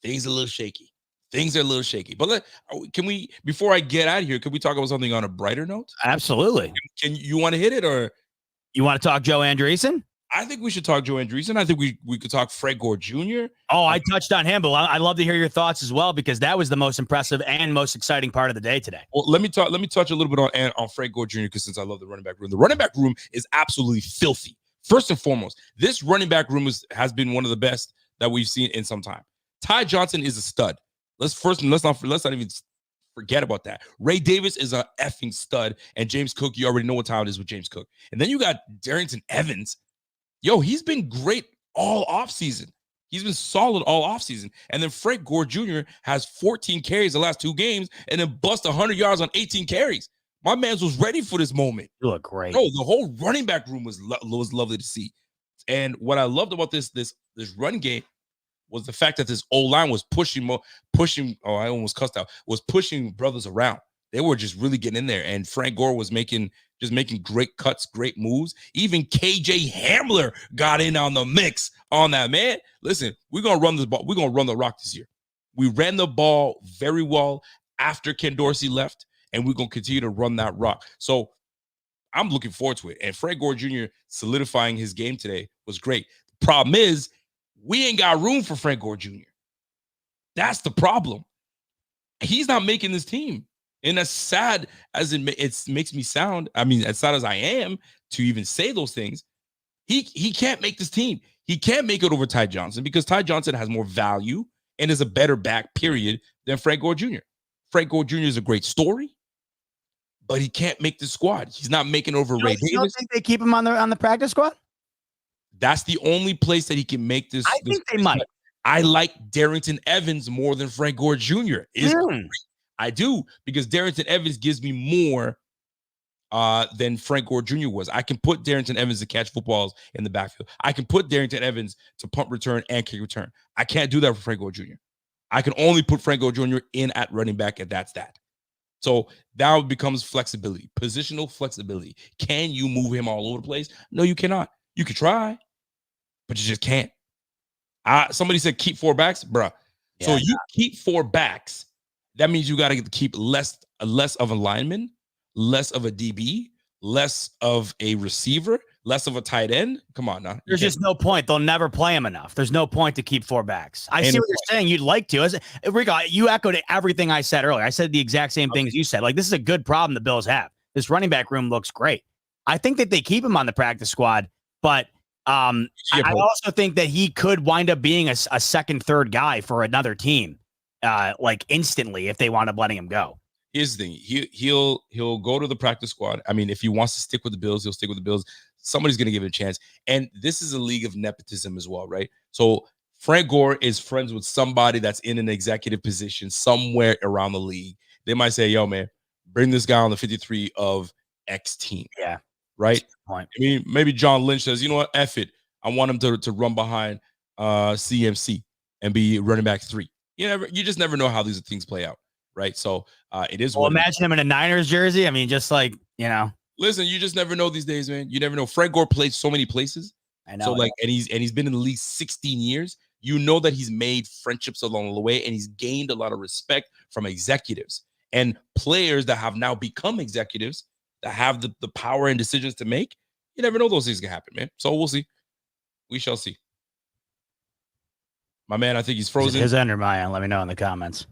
Speaker 2: things are a little shaky. But can we, before I get out of here, can we talk about something on a brighter note?
Speaker 3: Absolutely.
Speaker 2: Can you want to hit it, or
Speaker 3: you want to talk Joe Andreessen?
Speaker 2: I think we should talk Joe Andreessen. I think we could talk Fred Gore Jr.
Speaker 3: Oh, I touched on him, but I'd love to hear your thoughts as well, because that was the most impressive and most exciting part of the day today.
Speaker 2: Well, let me touch a little bit on Fred Gore Jr., because since I love the running back room. The running back room is absolutely filthy. First and foremost, this running back room has been one of the best that we've seen in some time. Ty Johnson is a stud. Let's not even forget about that. Ray Davis is a effing stud, and James Cook, you already know what time it is with James Cook. And then you got Darrynton Evans. Yo, he's been great all offseason. He's been solid all offseason. And then Fred Gore Jr. has 14 carries the last 2 games and then bust 100 yards on 18 carries. My man was ready for this moment.
Speaker 3: You look great.
Speaker 2: Bro, the whole running back room was lovely to see. And what I loved about this run game was the fact that this O-line was pushing, I almost cussed out, was pushing brothers around. They were just really getting in there. And Frank Gore was making great cuts, great moves. Even KJ Hamler got in on the mix on that, man. Listen, we're going to run this ball. We're going to run the rock this year. We ran the ball very well after Ken Dorsey left, and we're going to continue to run that rock. So I'm looking forward to it. And Fred Gore Jr. solidifying his game today was great. The problem is we ain't got room for Fred Gore Jr. That's the problem. He's not making this team. And as sad as it makes me sound, I mean, as sad as I am to even say those things, he can't make this team. He can't make it over Ty Johnson, because Ty Johnson has more value and is a better back, period, than Fred Gore Jr. Fred Gore Jr. is a great story, but he can't make the squad. He's not making over Ray Davis.
Speaker 3: You don't think they keep him on the practice squad?
Speaker 2: That's the only place that he can make this.
Speaker 3: I think they might.
Speaker 2: I like Darrynton Evans more than Fred Gore Jr. I do, because Darrynton Evans gives me more than Frank Gore Jr. was. I can put Darrynton Evans to catch footballs in the backfield. I can put Darrynton Evans to punt return and kick return. I can't do that for Frank Gore Jr. I can only put Frank Gore Jr. in at running back, and that's that. So now it becomes flexibility, positional flexibility. Can you move him all over the place? No, you cannot. You could try, but you just can't. Somebody said keep 4 backs, bruh. Yeah, so you keep 4 backs. That means you got to keep less of a lineman, less of a DB, less of a receiver, less of a tight end. Come on now.
Speaker 3: There's just no point. They'll never play him enough. There's no point to keep 4 backs. I see what you're saying. You'd like to. Rico, you echoed everything I said earlier. I said the exact same things you said. Like, this is a good problem the Bills have. This running back room looks great. I think that they keep him on the practice squad, but I also think that he could wind up being a second, third guy for another team. Like instantly, if they wound up letting him go.
Speaker 2: Here's the thing: he'll go to the practice squad. I mean, if he wants to stick with the Bills, he'll stick with the Bills. Somebody's going to give it a chance. And this is a league of nepotism as well, right? So Frank Gore is friends with somebody that's in an executive position somewhere around the league. They might say, "Yo, man, bring this guy on the 53 of X team."
Speaker 3: Yeah,
Speaker 2: right. I mean, maybe John Lynch says, "You know what? F it. I want him to run behind CMC and be running back 3." You just never know how these things play out, right? So it is.
Speaker 3: Well, imagine him in a Niners jersey. I mean, just like,
Speaker 2: Listen, you just never know these days, man. You never know. Frank Gore played so many places.
Speaker 3: I know.
Speaker 2: So and he's been in the league 16 years. You know that he's made friendships along the way, and he's gained a lot of respect from executives and players that have now become executives that have the power and decisions to make. You never know those things can happen, man. So we'll see. We shall see. My man, I think he's frozen.
Speaker 3: His end or my end? Let me know in the comments.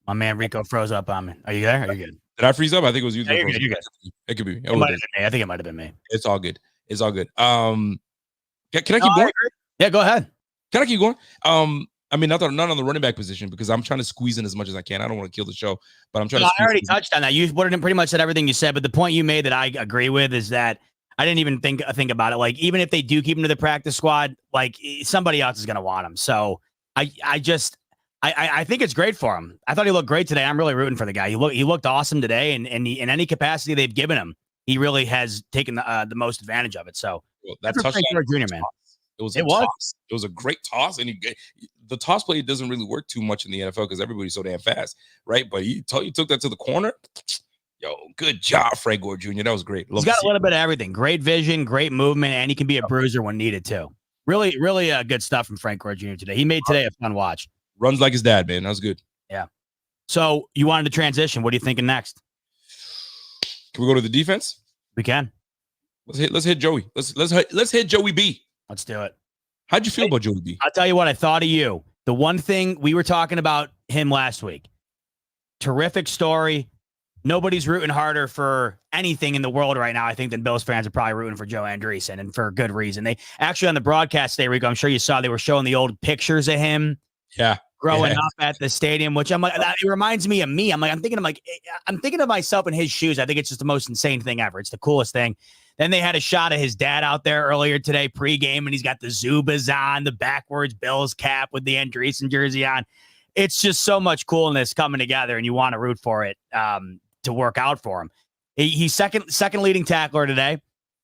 Speaker 3: My man Rico froze up on me. Are you there? Are you good?
Speaker 2: Did I freeze up? I think it was you.
Speaker 3: Yeah, you're good.
Speaker 2: It could be.
Speaker 3: I think it might have been me.
Speaker 2: It's all good. It's all good. Can I keep going?
Speaker 3: Yeah, go ahead.
Speaker 2: Can I keep going? I mean, not on the running back position, because I'm trying to squeeze in as much as I can. I don't want to kill the show, but I'm trying to.
Speaker 3: I already touched on that. You pretty much said everything you said, but the point you made that I agree with is that I didn't even think about it. Like, even if they do keep him to the practice squad, like, somebody else is going to want him. So I think it's great for him. I thought he looked great today. I'm really rooting for the guy. He looked awesome today, and in any capacity they've given him, he really has taken the most advantage of it. So
Speaker 2: that touchdown,
Speaker 3: Jr., man.
Speaker 2: It was a toss. It was a great toss, and the toss play doesn't really work too much in the NFL because everybody's so damn fast, right? But he took that to the corner. Yo, good job, Frank Gore Jr. That was great.
Speaker 3: He's got a little bit of everything. Great vision, great movement, and he can be a bruiser when needed too. Really, really good stuff from Frank Gore Jr. today. He made today a fun watch.
Speaker 2: Runs like his dad, man. That was good.
Speaker 3: Yeah. So you wanted to transition. What are you thinking next?
Speaker 2: Can we go to the defense?
Speaker 3: We can.
Speaker 2: Let's hit Joey. Let's hit Joey B.
Speaker 3: Let's do it.
Speaker 2: How'd you feel about Joey B?
Speaker 3: I'll tell you what I thought of you. The one thing we were talking about him last week. Terrific story. Nobody's rooting harder for anything in the world right now, I think, than Bills fans are probably rooting for Joe Andreessen, and for good reason. They actually, on the broadcast today, Rico, I'm sure you saw, they were showing the old pictures of him growing up at the stadium, which I'm like, it reminds me of me. I'm thinking of myself in his shoes. I think it's just the most insane thing ever. It's the coolest thing. Then they had a shot of his dad out there earlier today pregame, and he's got the Zubas on, the backwards Bills cap with the Andreessen jersey on. It's just so much coolness coming together, and you want to root for it to work out for him. He's second leading tackler today.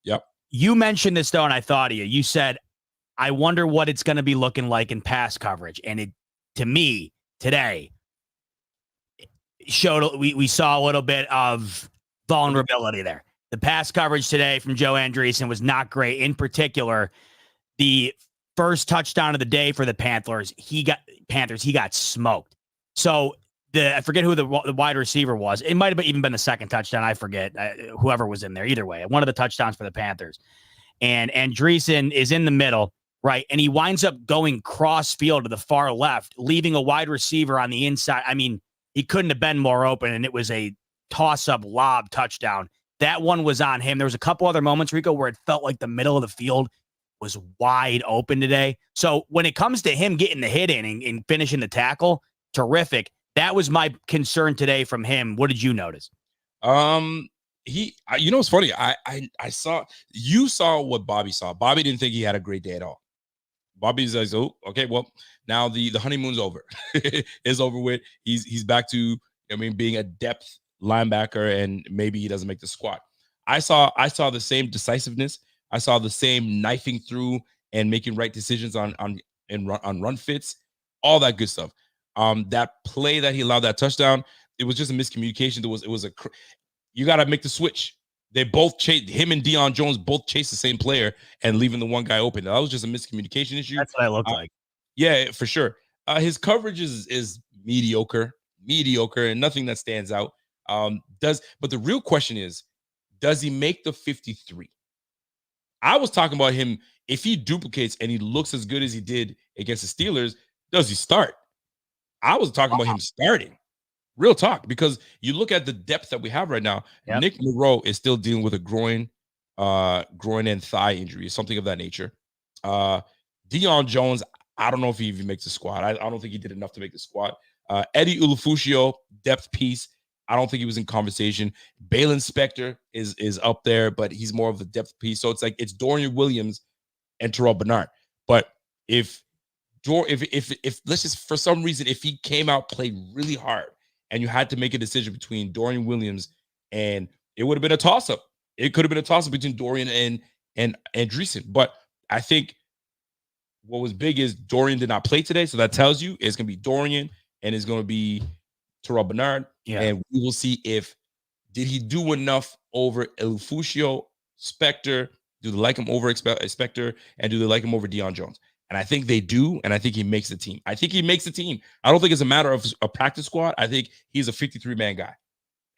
Speaker 2: Yep.
Speaker 3: You mentioned this, though, and I thought of you. You said, I wonder what it's going to be looking like in pass coverage. And it, to me, today, showed we saw a little bit of vulnerability there. The pass coverage today from Joe Andreessen was not great. In particular, the first touchdown of the day for the Panthers, he got smoked. So I forget who the wide receiver was. It might have even been the second touchdown. I forget whoever was in there. Either way, one of the touchdowns for the Panthers. And Andreessen is in the middle, right? And he winds up going cross field to the far left, leaving a wide receiver on the inside. I mean, he couldn't have been more open, and it was a toss-up lob touchdown. That one was on him. There was a couple other moments, Rico, where it felt like the middle of the field was wide open today. So when it comes to him getting the hit in and finishing the tackle, terrific. That was my concern today from him. What did you notice?
Speaker 2: It's funny. I saw what Bobby saw. Bobby didn't think he had a great day at all. Bobby's like, oh, okay, well, now the honeymoon's over. It's over with. He's back to, being a depth linebacker, and maybe he doesn't make the squad. I saw the same decisiveness. I saw the same knifing through and making right decisions on run fits, all that good stuff. That play that he allowed that touchdown, it was just a miscommunication. You got to make the switch. They both chased him, and Deion Jones both chased the same player and leaving the one guy open. That was just a miscommunication issue.
Speaker 3: That's what I looked like.
Speaker 2: Yeah, for sure. His coverage is mediocre, and nothing that stands out. But the real question is, does he make the 53? I was talking about him. If he duplicates and he looks as good as he did against the Steelers, does he start? I was talking about him starting. Real talk, because you look at the depth that we have right now. Yep. Nick Moreau is still dealing with a groin and thigh injury, something of that nature. Deion Jones, I don't know if he even makes the squad. I don't think he did enough to make the squad. Eddie Ulufushio, depth piece. I don't think he was in conversation. Balin Spector is up there, but he's more of the depth piece. So it's Dorian Williams and Terrell Bernard. But if let's just, for some reason, if he came out, played really hard, and you had to make a decision between Dorian Williams, and it would have been a toss-up. It could have been a toss-up between Dorian and Andreessen. But I think what was big is Dorian did not play today, so that tells you it's going to be Dorian and it's going to be Terrell Bernard. Yeah. And we will see did he do enough over Ulufushio, Spector? Do they like him over Spector? And do they like him over Deion Jones? And I think they do, and I think he makes the team. I don't think it's a matter of a practice squad. I think he's a 53-man guy,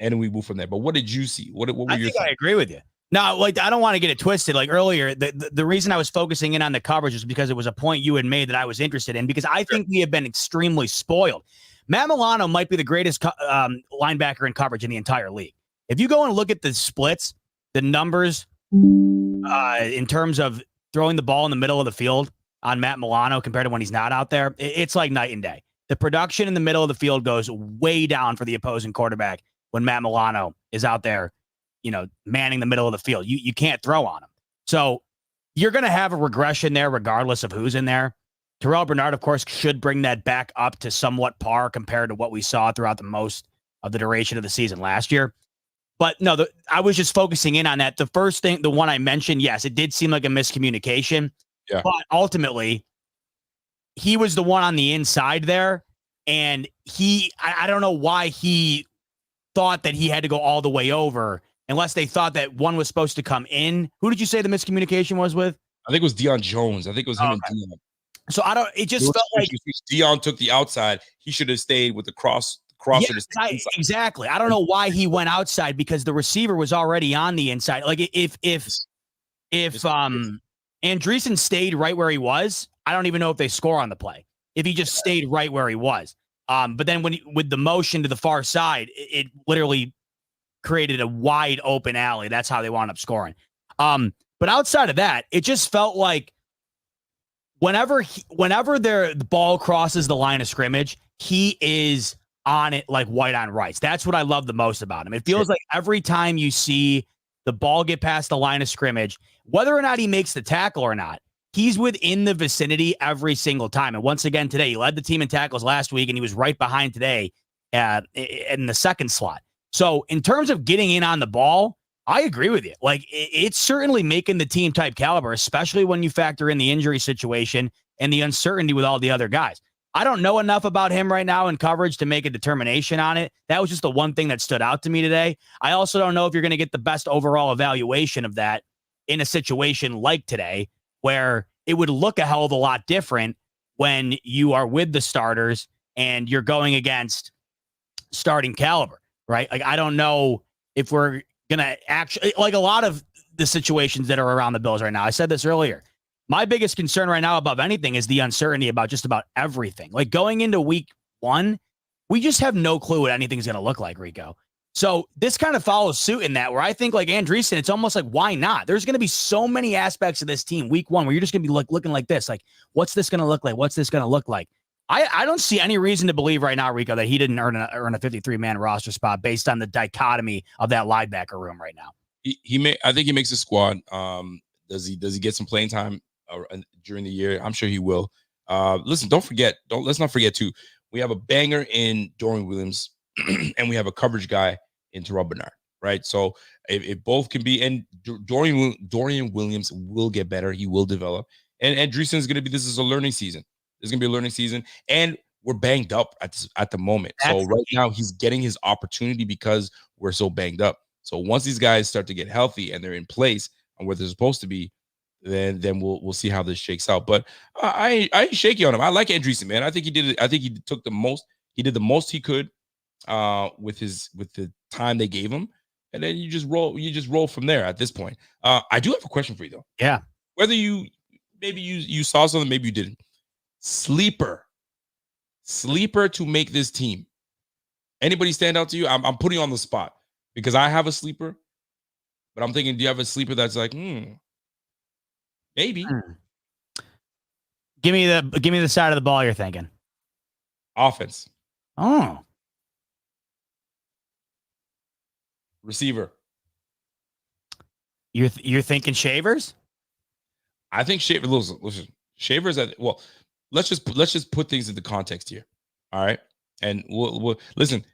Speaker 2: and then we move from there. But what did you see? What were your thoughts?
Speaker 3: I agree with you. No, I don't want to get it twisted. Like earlier, the reason I was focusing in on the coverage is because it was a point you had made that I was interested in, because I think we have been extremely spoiled. Matt Milano might be the greatest linebacker in coverage in the entire league. If you go and look at the splits, the numbers in terms of throwing the ball in the middle of the field on Matt Milano compared to when he's not out there, it's like night and day. The production in the middle of the field goes way down for the opposing quarterback when Matt Milano is out there, manning the middle of the field. You can't throw on him. So you're going to have a regression there regardless of who's in there. Terrell Bernard, of course, should bring that back up to somewhat par compared to what we saw throughout the most of the duration of the season last year. But no, I was just focusing in on that. The first thing, the one I mentioned, yes, it did seem like a miscommunication.
Speaker 2: Yeah.
Speaker 3: But ultimately, he was the one on the inside there. And I don't know why he thought that he had to go all the way over unless they thought that one was supposed to come in. Who did you say the miscommunication was with?
Speaker 2: I think it was Deion Jones. I think it was him and Deion.
Speaker 3: So it just felt like
Speaker 2: Deion took the outside. He should have stayed with the crosser.
Speaker 3: Exactly. I don't know why he went outside because the receiver was already on the inside. Like if Andreessen stayed right where he was, I don't even know if they score on the play. If he just stayed right where he was. But then with the motion to the far side, it literally created a wide open alley. That's how they wound up scoring. But outside of that, it just felt like whenever the ball crosses the line of scrimmage, he is on it like white on rice. That's what I love the most about him. It feels like every time you see the ball get past the line of scrimmage, whether or not he makes the tackle or not, he's within the vicinity every single time. And once again today, he led the team in tackles last week, and he was right behind today in the second slot. So in terms of getting in on the ball, I agree with you. Like, it's certainly making the team type caliber, especially when you factor in the injury situation and the uncertainty with all the other guys. I don't know enough about him right now in coverage to make a determination on it. That was just the one thing that stood out to me today. I also don't know if you're going to get the best overall evaluation of that in a situation like today, where it would look a hell of a lot different when you are with the starters and you're going against starting caliber, right? Like, I don't know if we're going to actually, like a lot of the situations that are around the Bills right now. I said this earlier. My biggest concern right now above anything is the uncertainty about just about everything. Like, going into week 1, we just have no clue what anything's going to look like, Rico. So this kind of follows suit in that, where I think, like Andreessen, it's almost like, why not? There's going to be so many aspects of this team week 1 where you're just going to be looking like this. Like, what's this going to look like? What's this going to look like? I don't see any reason to believe right now, Rico, that he didn't earn a 53-man roster spot based on the dichotomy of that linebacker room right now.
Speaker 2: I think he makes a squad. Does he get some playing time during the year? I'm sure he will. Listen, let's not forget too, we have a banger in Dorian Williams and we have a coverage guy in Terrell Bernard, right? So if both can be, and Dorian Williams will get better, he will develop, and Andreessen is going to be, this is a learning season. There's going to be a learning season, and we're banged up at the moment. So right now he's getting his opportunity because we're so banged up. So once these guys start to get healthy and they're in place and where they're supposed to be, then we'll see how this shakes out. But I ain't shaky on him. I like Andreessen, man. I think he did it. I think he took the most. He did the most he could with the time they gave him, and then you just roll from there at this point. I do have a question for you though.
Speaker 3: Yeah.
Speaker 2: Whether you saw something, maybe you didn't. Sleeper to make this team. Anybody stand out to you? I'm putting you on the spot because I have a sleeper, but I'm thinking, do you have a sleeper that's like, maybe?
Speaker 3: Give me the side of the ball you're thinking.
Speaker 2: Offense.
Speaker 3: Oh.
Speaker 2: Receiver.
Speaker 3: You're thinking Shavers?
Speaker 2: I think Shavers. Listen, Shavers. Well, let's just put things into context here. All right, and we'll listen.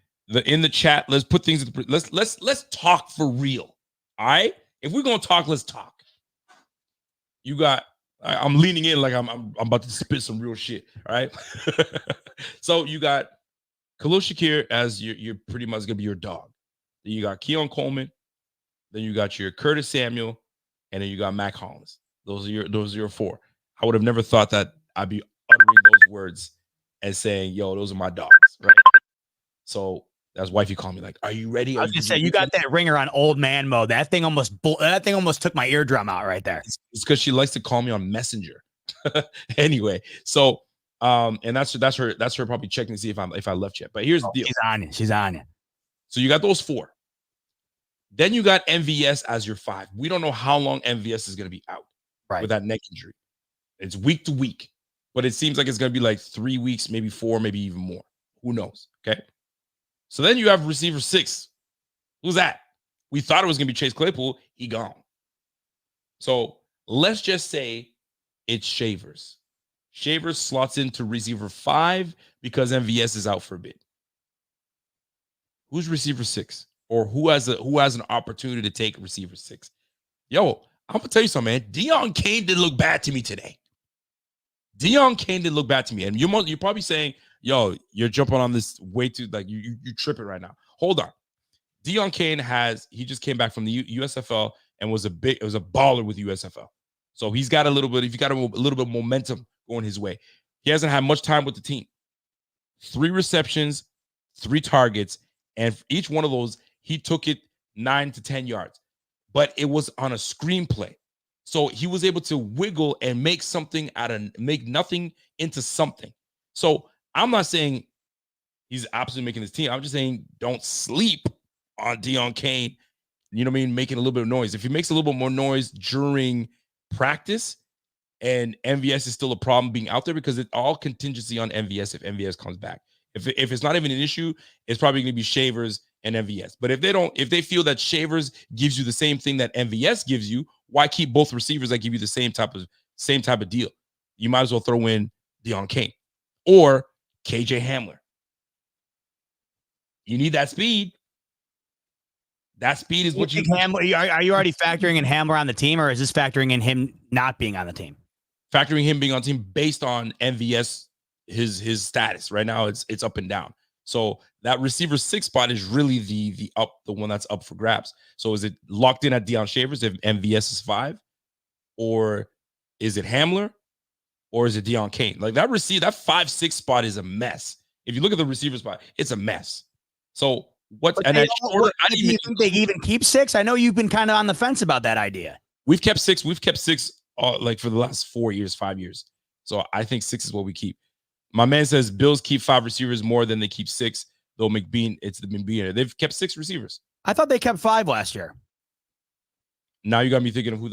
Speaker 2: In the chat, let's put things. Let's talk for real. All right, if we're gonna talk, let's talk. You got. I'm leaning in like I'm about to spit some real shit. All right. So you got Khalil Shakir as you're pretty much gonna be your dog. Then you got Keon Coleman. Then you got your Curtis Samuel, and then you got Mac Hollins. Those are your 4. I would have never thought that I'd be uttering those words and saying, "Yo, those are my dogs." Right. So that's wifey called me like, "Are you ready?"
Speaker 3: I was gonna say, you got that ringer on old man mode. That thing almost took my eardrum out right there.
Speaker 2: It's because she likes to call me on Messenger. Anyway, so and that's her probably checking to see if I left yet. But here's the deal.
Speaker 3: She's on you.
Speaker 2: So you got those 4. Then you got MVS as your 5. We don't know how long MVS is going to be out with that neck injury. It's week to week, but it seems like it's going to be like 3 weeks, maybe 4, maybe even more. Who knows? Okay. So then you have receiver 6. Who's that? We thought it was going to be Chase Claypool. He gone. So let's just say it's Shavers. Shavers slots into receiver 5 because MVS is out for a bit. Who's receiver 6? Or who has an opportunity to take receiver 6? Yo, I'm gonna tell you something, man. Deion Kane didn't look bad to me today. Deion Kane didn't look bad to me. And you're probably saying, yo, you're jumping on this way too, like you tripping right now. Hold on. Deion Kane he just came back from the USFL and was a baller with USFL. So he's got a little bit of momentum going his way. He hasn't had much time with the team. 3 receptions, 3 targets, and each one of those, he took it 9 to 10 yards. But it was on a screenplay. So he was able to wiggle and make nothing into something. So I'm not saying he's absolutely making this team. I'm just saying don't sleep on Deion Kane. You know what I mean? Making a little bit of noise. If he makes a little bit more noise during practice, and MVS is still a problem being out there, because it's all contingency on MVS if MVS comes back. If it's not even an issue, it's probably going to be Shavers and MVS. But if they feel that Shavers gives you the same thing that MVS gives you, why keep both receivers that give you the same type of deal? You might as well throw in Deion Kane or KJ Hamler. You need that speed. That speed is what you
Speaker 3: Hamler. Are you already factoring in Hamler on the team, or is this factoring in him not being on the team?
Speaker 2: Factoring him being on the team based on MVS, his status right now, it's up and down. So that receiver 6 spot is really the one that's up for grabs. So is it locked in at Deion Shavers if MVS is 5, or is it Hamler, or is it Deion Kane? Like that 5-6 spot is a mess. If you look at the receiver spot, it's a mess. So do you think they even keep 6? I know you've been kind of on the fence about that idea. We've kept 6. We've kept 6 like for the last 4 years, 5 years. So I think 6 is what we keep. My man says Bills keep 5 receivers more than they keep 6. Though McBean, it's the McBean. They've kept 6 receivers.
Speaker 3: I thought they kept 5 last year.
Speaker 2: Now you got me thinking of who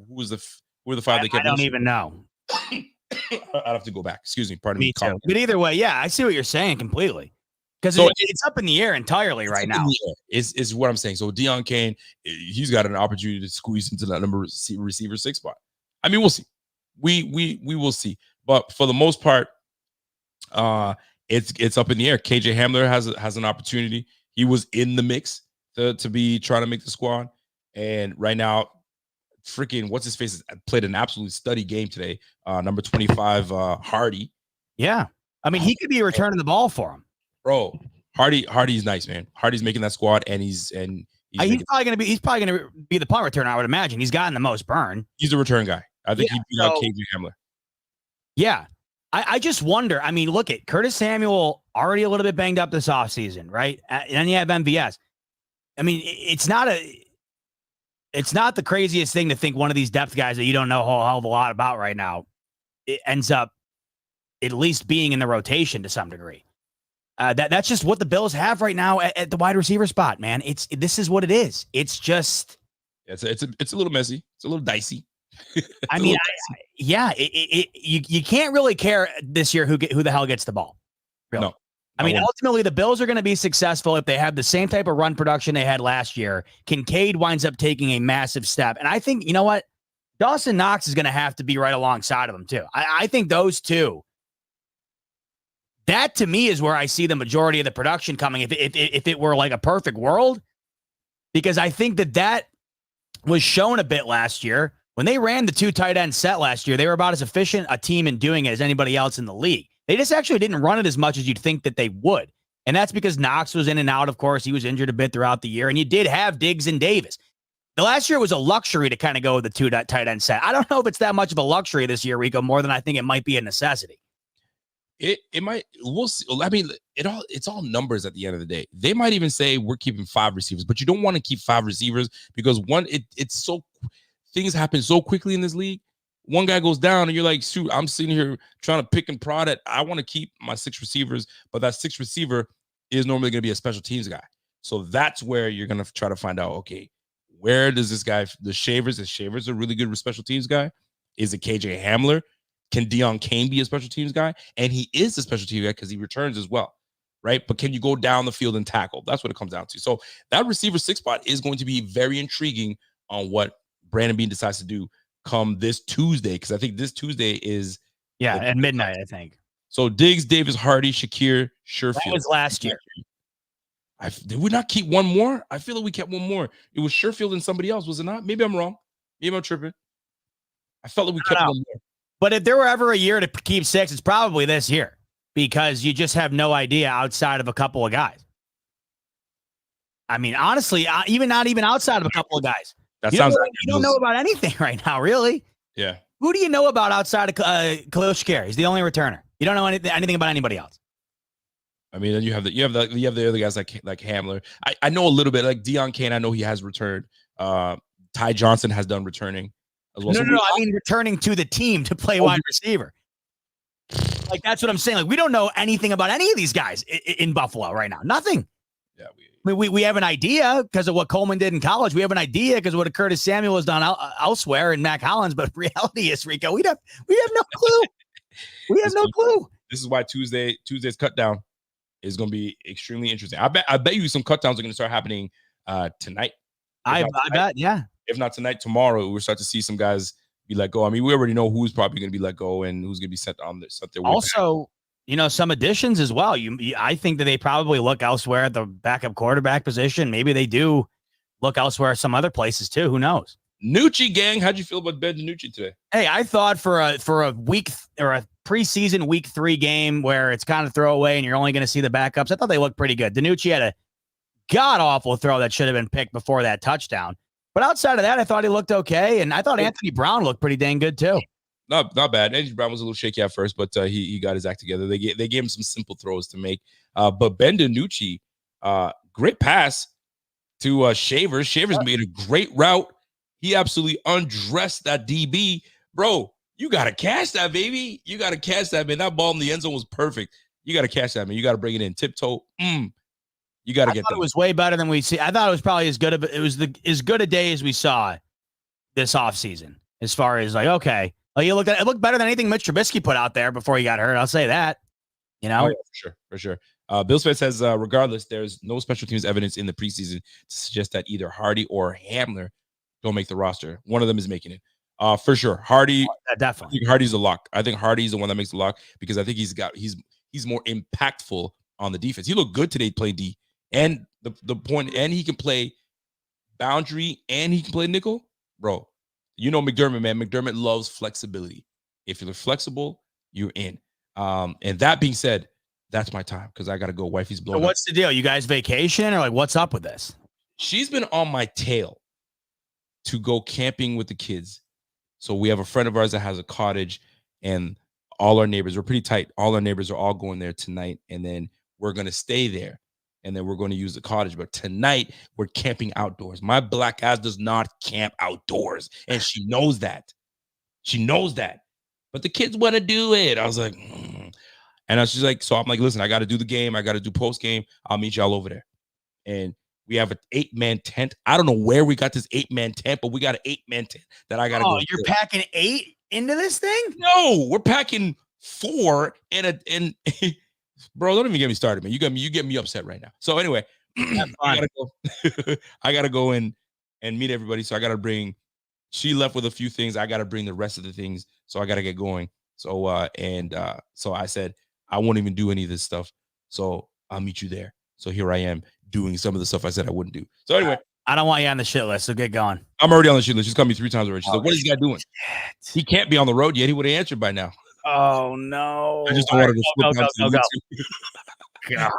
Speaker 2: were the 5 they kept.
Speaker 3: I don't even know.
Speaker 2: I'd have to go back. Excuse me. Pardon me.
Speaker 3: Too. But either way, yeah, I see what you're saying completely. Because it's up in the air entirely right now.
Speaker 2: Is what I'm saying. So Deion Kane, he's got an opportunity to squeeze into that number receiver 6 spot. I mean, we'll see. We will see. But for the most part, it's up in the air. KJ Hamler has an opportunity. He was in the mix to be trying to make the squad, and right now, freaking what's his face played an absolute study game today. Number 25, Hardy.
Speaker 3: Yeah, I mean he could be returning the ball for him,
Speaker 2: bro. Hardy's nice, man. Hardy's making that squad, and he's
Speaker 3: probably gonna be the punt returner. I would imagine he's gotten the most burn.
Speaker 2: He's a return guy. I think he beat out KJ Hamler.
Speaker 3: Yeah. I just wonder. I mean, look at Curtis Samuel, already a little bit banged up this offseason, right? And then you have MVS. I mean, it's not the craziest thing to think one of these depth guys that you don't know a whole hell of a lot about right now, it ends up at least being in the rotation to some degree. That's just what the Bills have right now at the wide receiver spot, man. This is what it is. It's just
Speaker 2: it's a little messy. It's a little dicey.
Speaker 3: I mean, you can't really care this year who the hell gets the ball. Really.
Speaker 2: No,
Speaker 3: I mean, ultimately, the Bills are going to be successful if they have the same type of run production they had last year. Kincaid winds up taking a massive step. And I think, you know what? Dawson Knox is going to have to be right alongside of them, too. I think those two, that to me is where I see the majority of the production coming if it were like a perfect world, because I think that was shown a bit last year. When they ran the 2 tight end set last year, they were about as efficient a team in doing it as anybody else in the league. They just actually didn't run it as much as you'd think that they would. And that's because Knox was in and out, of course. He was injured a bit throughout the year. And you did have Diggs and Davis. The last year was a luxury to kind of go with the 2 tight end set. I don't know if it's that much of a luxury this year, Rico, more than I think it might be a necessity.
Speaker 2: It might. We'll see. I mean, it's all numbers at the end of the day. They might even say we're keeping 5 receivers, but you don't want to keep 5 receivers because it's so things happen so quickly in this league. One guy goes down and you're like, shoot, I'm sitting here trying to pick and prod at. I want to keep my 6 receivers, but that 6th receiver is normally going to be a special teams guy. So that's where you're going to try to find out, okay, where does this guy, is Shavers a really good special teams guy? Is it KJ Hamler? Can Deion Kane be a special teams guy? And he is a special teams guy because he returns as well, right? But can you go down the field and tackle? That's what it comes down to. So that receiver 6 spot is going to be very intriguing on what Brandon Beane decides to do come this Tuesday, because I think this Tuesday is
Speaker 3: at midnight, I think.
Speaker 2: So Diggs, Davis, Hardy, Shakir, Sherfield.
Speaker 3: That was last year.
Speaker 2: Did we not keep one more? I feel like we kept one more. It was Sherfield and somebody else, was it not? Maybe I'm wrong. Maybe I'm tripping. I felt like we kept one more.
Speaker 3: But if there were ever a year to keep 6, it's probably this year because you just have no idea outside of a couple of guys. I mean, honestly, not even outside of a couple of guys. You don't know about anything right now, really.
Speaker 2: Yeah.
Speaker 3: Who do you know about outside of Khalil Shakir? He's the only returner. You don't know anything about anybody else.
Speaker 2: I mean, then you have the other guys like Hamler. I know a little bit, like Deion Kane. I know he has returned. Ty Johnson has done returning as well.
Speaker 3: No, I mean returning to the team to play wide receiver. Like that's what I'm saying. Like we don't know anything about any of these guys in Buffalo right now. Nothing. Yeah, we have an idea because of what Coleman did in college. We have an idea because of what Curtis Samuel has done elsewhere in Mac Hollins. But reality is, Rico, we have no clue. We have no clue.
Speaker 2: This is why Tuesday's cut down is going to be extremely interesting. I bet you some cut downs are going to start happening tonight.
Speaker 3: I bet, yeah.
Speaker 2: If not tonight, tomorrow we'll start to see some guys be let go. I mean, we already know who's probably going to be let go and who's going to be sent their way.
Speaker 3: Also, some additions as well. I think that they probably look elsewhere at the backup quarterback position. Maybe they do look elsewhere at some other places too. Who knows?
Speaker 2: Nucci gang, how'd you feel about Ben DiNucci today?
Speaker 3: Hey, I thought for a week or a preseason week 3 game where it's kind of throwaway and you're only going to see the backups, I thought they looked pretty good. DiNucci had a god-awful throw that should have been picked before that touchdown. But outside of that, I thought he looked okay, and I thought Anthony Brown looked pretty dang good too.
Speaker 2: Not bad. Anthony Brown was a little shaky at first, but he got his act together. They gave him some simple throws to make. But Ben DiNucci, great pass to Shavers. Shavers made a great route. He absolutely undressed that DB. Bro, you got to catch that, baby. You got to catch that, man. That ball in the end zone was perfect. You got to catch that, man. You got to bring it in tiptoe. You got to get that. It
Speaker 3: was way better than we see. I thought it was probably as good a day as we saw this offseason. As far as like, okay, it looked better than anything Mitch Trubisky put out there before he got hurt. I'll say that.
Speaker 2: Oh, yeah, for sure. Bill Smith says, regardless, there's no special teams evidence in the preseason to suggest that either Hardy or Hamler don't make the roster. One of them is making it. For sure. Hardy,
Speaker 3: definitely.
Speaker 2: I think Hardy's a lock. I think Hardy's the one that makes the lock because I think he's more impactful on the defense. He looked good today playing D. And the point, and he can play boundary and he can play nickel. Bro, McDermott, man. McDermott loves flexibility. If you're flexible, you're in. And that being said, that's my time because I got to go. Wifey's blowing
Speaker 3: up. What's the deal? You guys vacation or like what's up with this?
Speaker 2: She's been on my tail to go camping with the kids. So we have a friend of ours that has a cottage and all our neighbors, we're pretty tight. All our neighbors are all going there tonight. And then we're going to stay there. And then we're going to use the cottage. But tonight, we're camping outdoors. My black ass does not camp outdoors. And she knows that. But the kids want to do it. I was like, And she's like, so I'm like, listen, I got to do the game. I got to do post game. I'll meet y'all over there. And we have an 8-man tent. I don't know where we got this 8-man tent, but we got an 8-man tent that I got to go.
Speaker 3: Oh, you're packing 8 into this thing?
Speaker 2: No, we're packing 4 and bro, don't even get me started, man. You get me upset right now. So anyway, I gotta go and meet everybody. So I gotta bring. She left with a few things. I gotta bring the rest of the things. So I gotta get going. So so I said I won't even do any of this stuff. So I'll meet you there. So here I am doing some of the stuff I said I wouldn't do. So anyway,
Speaker 3: I don't want you on the shit list. So get going.
Speaker 2: I'm already on the shit list. She's called me 3 times already. She's like, "What is this guy doing? He can't be on the road yet. He would have answered by now."
Speaker 3: Oh no!
Speaker 2: I just don't want to go. God.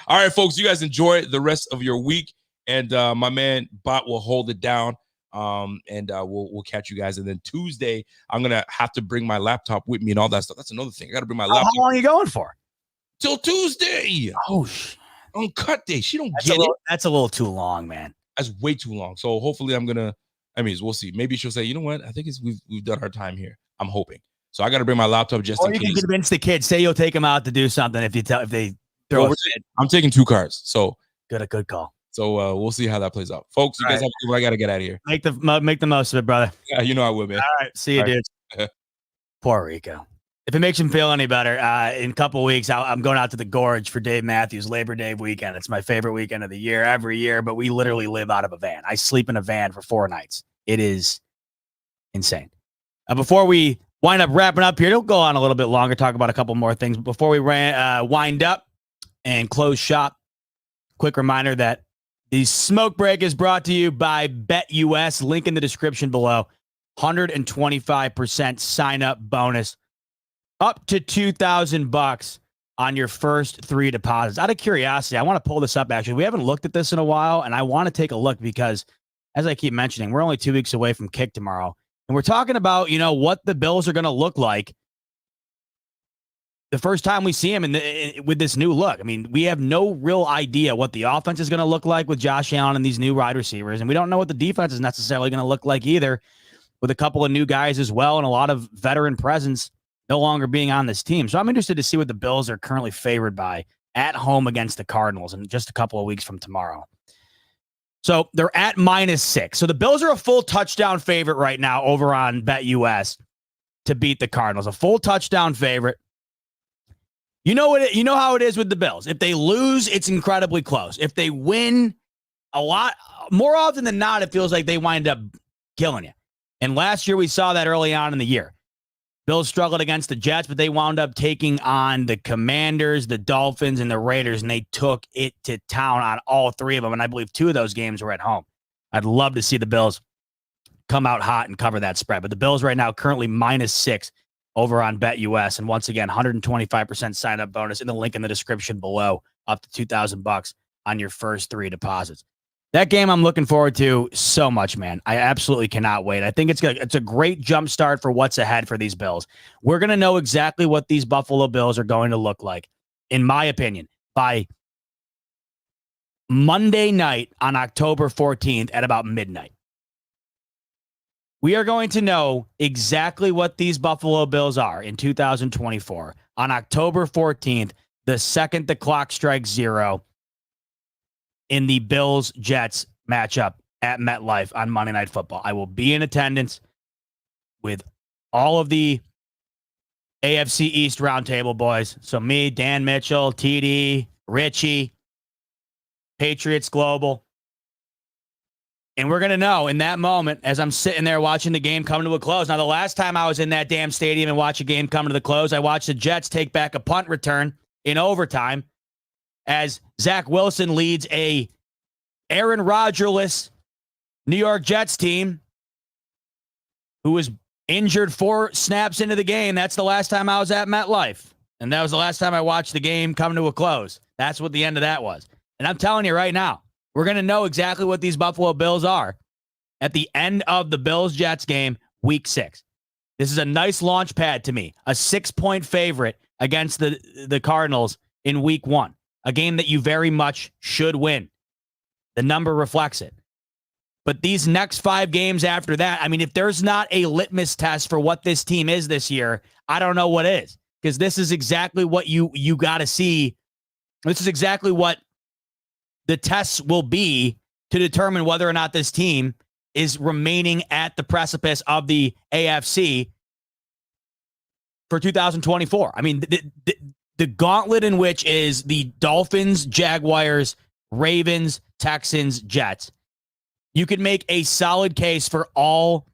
Speaker 2: All right, folks, you guys enjoy the rest of your week, and my man Bot will hold it down. And we'll catch you guys. And then Tuesday, I'm gonna have to bring my laptop with me and all that stuff. That's another thing. I got to bring my laptop.
Speaker 3: How long are you going for?
Speaker 2: Till Tuesday.
Speaker 3: Oh,
Speaker 2: on cut day. She don't get it.
Speaker 3: That's a little too long, man.
Speaker 2: That's way too long. So hopefully, we'll see. Maybe she'll say, you know what? I think we've done our time here. I'm hoping. So I got to bring my laptop just in case. You can
Speaker 3: convince the kids. Say you'll take them out to do something if they throw us.
Speaker 2: I'm taking 2 cars. So
Speaker 3: good call.
Speaker 2: So we'll see how that plays out, folks. You guys have to do what I got to get out of here.
Speaker 3: Make the most of it, brother.
Speaker 2: Yeah, you know I will, man.
Speaker 3: All right, see you, dude. Puerto Rico. If it makes him feel any better, in a couple of weeks, I'm going out to the Gorge for Dave Matthews Labor Day weekend. It's my favorite weekend of the year, every year. But we literally live out of a van. I sleep in a van for 4 nights. It is insane. Before we wind up wrapping up here, it'll go on a little bit longer, talk about a couple more things. Before we wind up and close shop, quick reminder that the smoke break is brought to you by BetUS. Link in the description below. 125% sign up bonus up to $2,000 on your first 3 deposits. Out of curiosity, I want to pull this up. Actually, we haven't looked at this in a while, and I want to take a look because, as I keep mentioning, we're only 2 weeks away from kick tomorrow, and we're talking about what the Bills are going to look like the first time we see him with this new look. I mean, we have no real idea what the offense is going to look like with Josh Allen and these new wide receivers, and we don't know what the defense is necessarily going to look like either, with a couple of new guys as well and a lot of veteran presence no longer being on this team. So I'm interested to see what the Bills are currently favored by at home against the Cardinals in just a couple of weeks from tomorrow. So they're at -6. So the Bills are a full touchdown favorite right now over on BetUS to beat the Cardinals. A full touchdown favorite. You know how it is with the Bills. If they lose, it's incredibly close. If they win, a lot more often than not, it feels like they wind up killing you. And last year we saw that early on in the year. Bills struggled against the Jets, but they wound up taking on the Commanders, the Dolphins, and the Raiders, and they took it to town on all 3 of them. And I believe 2 of those games were at home. I'd love to see the Bills come out hot and cover that spread. But the Bills right now currently -6 over on BetUS. And once again, 125% sign-up bonus in the link in the description below, up to $2,000 on your first 3 deposits. That game I'm looking forward to so much, man. I absolutely cannot wait. I think it's a great jump start for what's ahead for these Bills. We're going to know exactly what these Buffalo Bills are going to look like, in my opinion, by Monday night on October 14th at about midnight. We are going to know exactly what these Buffalo Bills are in 2024 on October 14th, the second the clock strikes 0. In the Bills-Jets matchup at MetLife on Monday Night Football. I will be in attendance with all of the AFC East roundtable boys. So me, Dan Mitchell, TD, Richie, Patriots Global. And we're going to know in that moment as I'm sitting there watching the game come to a close. Now, the last time I was in that damn stadium and watched a game come to the close, I watched the Jets take back a punt return in overtime as Zach Wilson leads a Aaron Rodgers-less New York Jets team who was injured 4 snaps into the game. That's the last time I was at MetLife. And that was the last time I watched the game come to a close. That's what the end of that was. And I'm telling you right now, we're going to know exactly what these Buffalo Bills are at the end of the Bills-Jets game, week 6. This is a nice launch pad to me. A 6-point favorite against the Cardinals in week 1. A game that you very much should win. The number reflects it. But these next 5 games after that, I mean, if there's not a litmus test for what this team is this year, I don't know what is. Because this is exactly what you got to see. This is exactly what the tests will be to determine whether or not this team is remaining at the precipice of the AFC for 2024. I mean, the gauntlet in which is the Dolphins, Jaguars, Ravens, Texans, Jets. You could make a solid case for all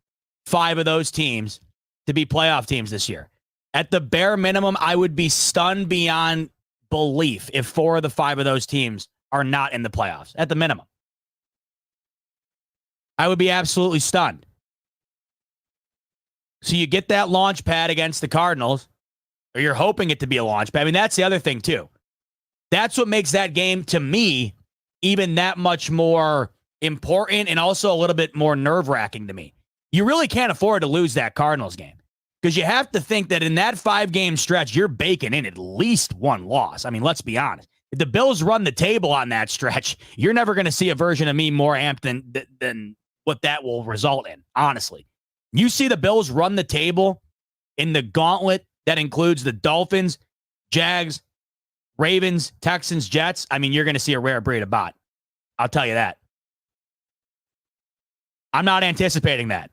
Speaker 3: 5 of those teams to be playoff teams this year. At the bare minimum, I would be stunned beyond belief if 4 of the 5 of those teams are not in the playoffs. At the minimum. I would be absolutely stunned. So you get that launch pad against the Cardinals, or you're hoping it to be a launch pad. I mean, that's the other thing, too. That's what makes that game, to me, even that much more important and also a little bit more nerve-wracking to me. You really can't afford to lose that Cardinals game because you have to think that in that 5-game stretch, you're baking in at least 1 loss. I mean, let's be honest. If the Bills run the table on that stretch, you're never going to see a version of me more amped than what that will result in, honestly. You see the Bills run the table in the gauntlet that includes the Dolphins, Jags, Ravens, Texans, Jets. I mean, you're going to see a rare breed of bot. I'll tell you that. I'm not anticipating that.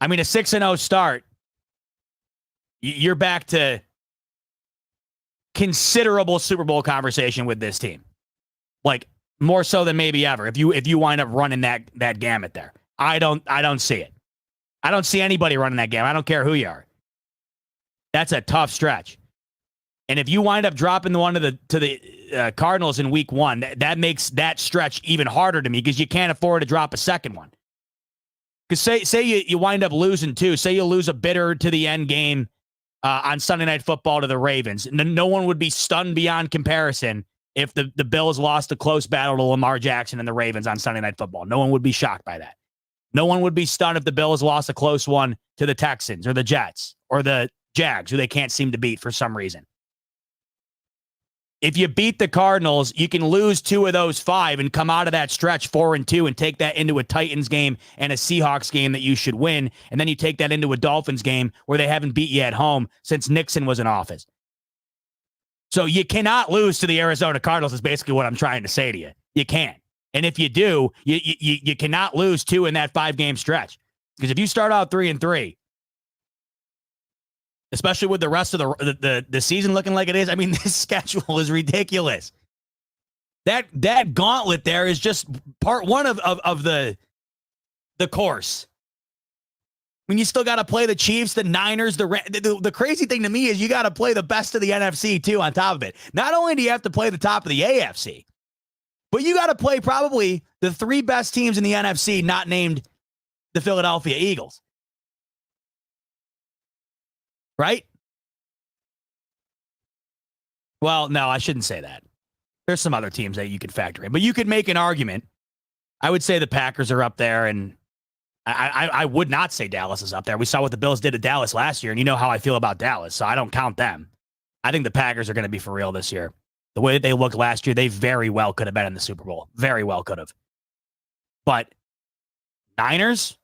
Speaker 3: I mean, a 6-0 start, you're back to considerable Super Bowl conversation with this team. Like, more so than maybe ever. If you wind up running that gamut there. I don't see it. I don't see anybody running that game. I don't care who you are. That's a tough stretch. And if you wind up dropping the one to the Cardinals in week 1, that makes that stretch even harder to me because you can't afford to drop a second one. Because say you wind up losing too. Say you lose a bitter to the end game on Sunday Night Football to the Ravens. No one would be stunned beyond comparison if the Bills lost a close battle to Lamar Jackson and the Ravens on Sunday Night Football. No one would be shocked by that. No one would be stunned if the Bills lost a close one to the Texans or the Jets or the Jags, who they can't seem to beat for some reason. If you beat the Cardinals, you can lose 2 of those 5 and come out of that stretch 4-2 and take that into a Titans game and a Seahawks game that you should win. And then you take that into a Dolphins game where they haven't beat you at home since Nixon was in office. So you cannot lose to the Arizona Cardinals is basically what I'm trying to say to you. You can't. And if you do, you cannot lose 2 in that 5-game stretch. Because if you start out 3-3, especially with the rest of the season looking like it is, I mean, this schedule is ridiculous. That gauntlet there is just part one of the course. I mean, you still got to play the Chiefs, the Niners, the crazy thing to me is you got to play the best of the NFC too on top of it. Not only do you have to play the top of the AFC, but you got to play probably the 3 best teams in the NFC, not named the Philadelphia Eagles. Right? Well, no, I shouldn't say that. There's some other teams that you could factor in, but you could make an argument. I would say the Packers are up there, and I would not say Dallas is up there. We saw what the Bills did to Dallas last year, and you know how I feel about Dallas, so I don't count them. I think the Packers are going to be for real this year. The way that they looked last year, they very well could have been in the Super Bowl. Very well could have. But Niners,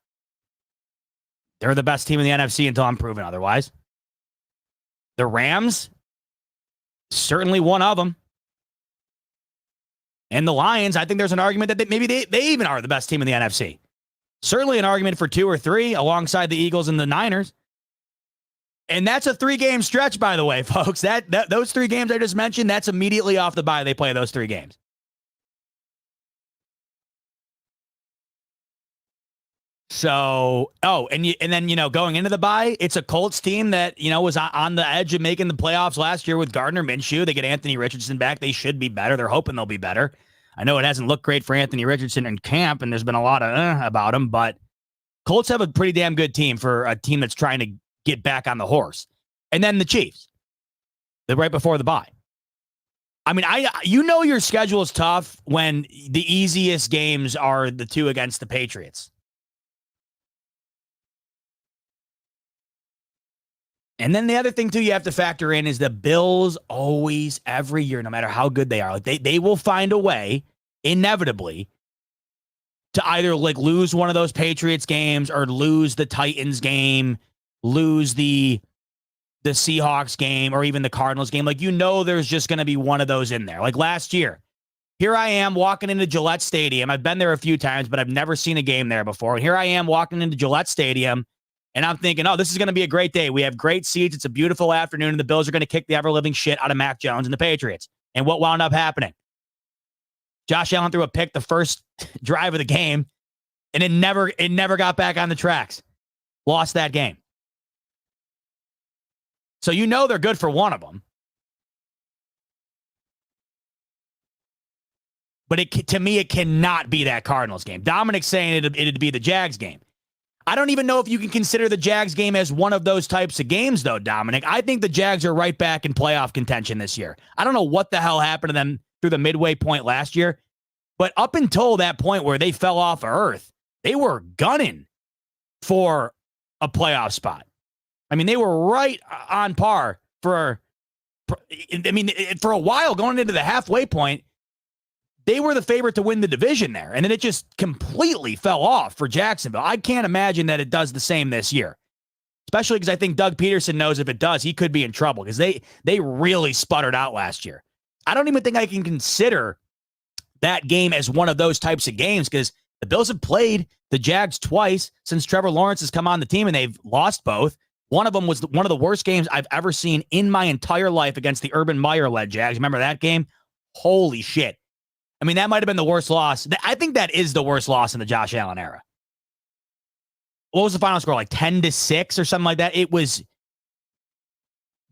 Speaker 3: they're the best team in the NFC until I'm proven otherwise. The Rams, certainly one of them. And the Lions, I think there's an argument that maybe they even are the best team in the NFC. Certainly an argument for 2 or 3 alongside the Eagles and the Niners. And that's a 3-game stretch, by the way, folks. Those 3 games I just mentioned, that's immediately off the bye. They play those 3 games. So, and then, going into the bye, it's a Colts team that, was on the edge of making the playoffs last year with Gardner Minshew. They get Anthony Richardson back. They should be better. They're hoping they'll be better. I know it hasn't looked great for Anthony Richardson in camp, and there's been a lot of about him, but Colts have a pretty damn good team for a team that's trying to get back on the horse. And then the Chiefs, they're right before the bye. I mean, your schedule is tough when the easiest games are the 2 against the Patriots. And then the other thing, too, you have to factor in is the Bills always, every year, no matter how good they are, like they will find a way, inevitably, to either lose one of those Patriots games or lose the Titans game, lose the Seahawks game, or even the Cardinals game. There's just going to be one of those in there. Like last year, here I am walking into Gillette Stadium. I've been there a few times, but I've never seen a game there before. And here I am walking into Gillette Stadium, and I'm thinking, this is going to be a great day. We have great seats. It's a beautiful afternoon, and the Bills are going to kick the ever-living shit out of Mac Jones and the Patriots. And what wound up happening? Josh Allen threw a pick the first drive of the game, and it never got back on the tracks. Lost that game. So they're good for one of them. But to me, it cannot be that Cardinals game. Dominic's saying it'd be the Jags game. I don't even know if you can consider the Jags game as one of those types of games, though, Dominic. I think the Jags are right back in playoff contention this year. I don't know what the hell happened to them through the midway point last year, but up until that point where they fell off of earth, they were gunning for a playoff spot. I mean, they were right on par for a while going into the halfway point. They were the favorite to win the division there, and then it just completely fell off for Jacksonville. I can't imagine that it does the same this year, especially because I think Doug Peterson knows if it does, he could be in trouble because they really sputtered out last year. I don't even think I can consider that game as one of those types of games because the Bills have played the Jags twice since Trevor Lawrence has come on the team, and they've lost both. One of them was one of the worst games I've ever seen in my entire life against the Urban Meyer-led Jags. Remember that game? Holy shit. I mean, that might have been the worst loss. I think that is the worst loss in the Josh Allen era. What was the final score? Like 10-6 or something like that? It was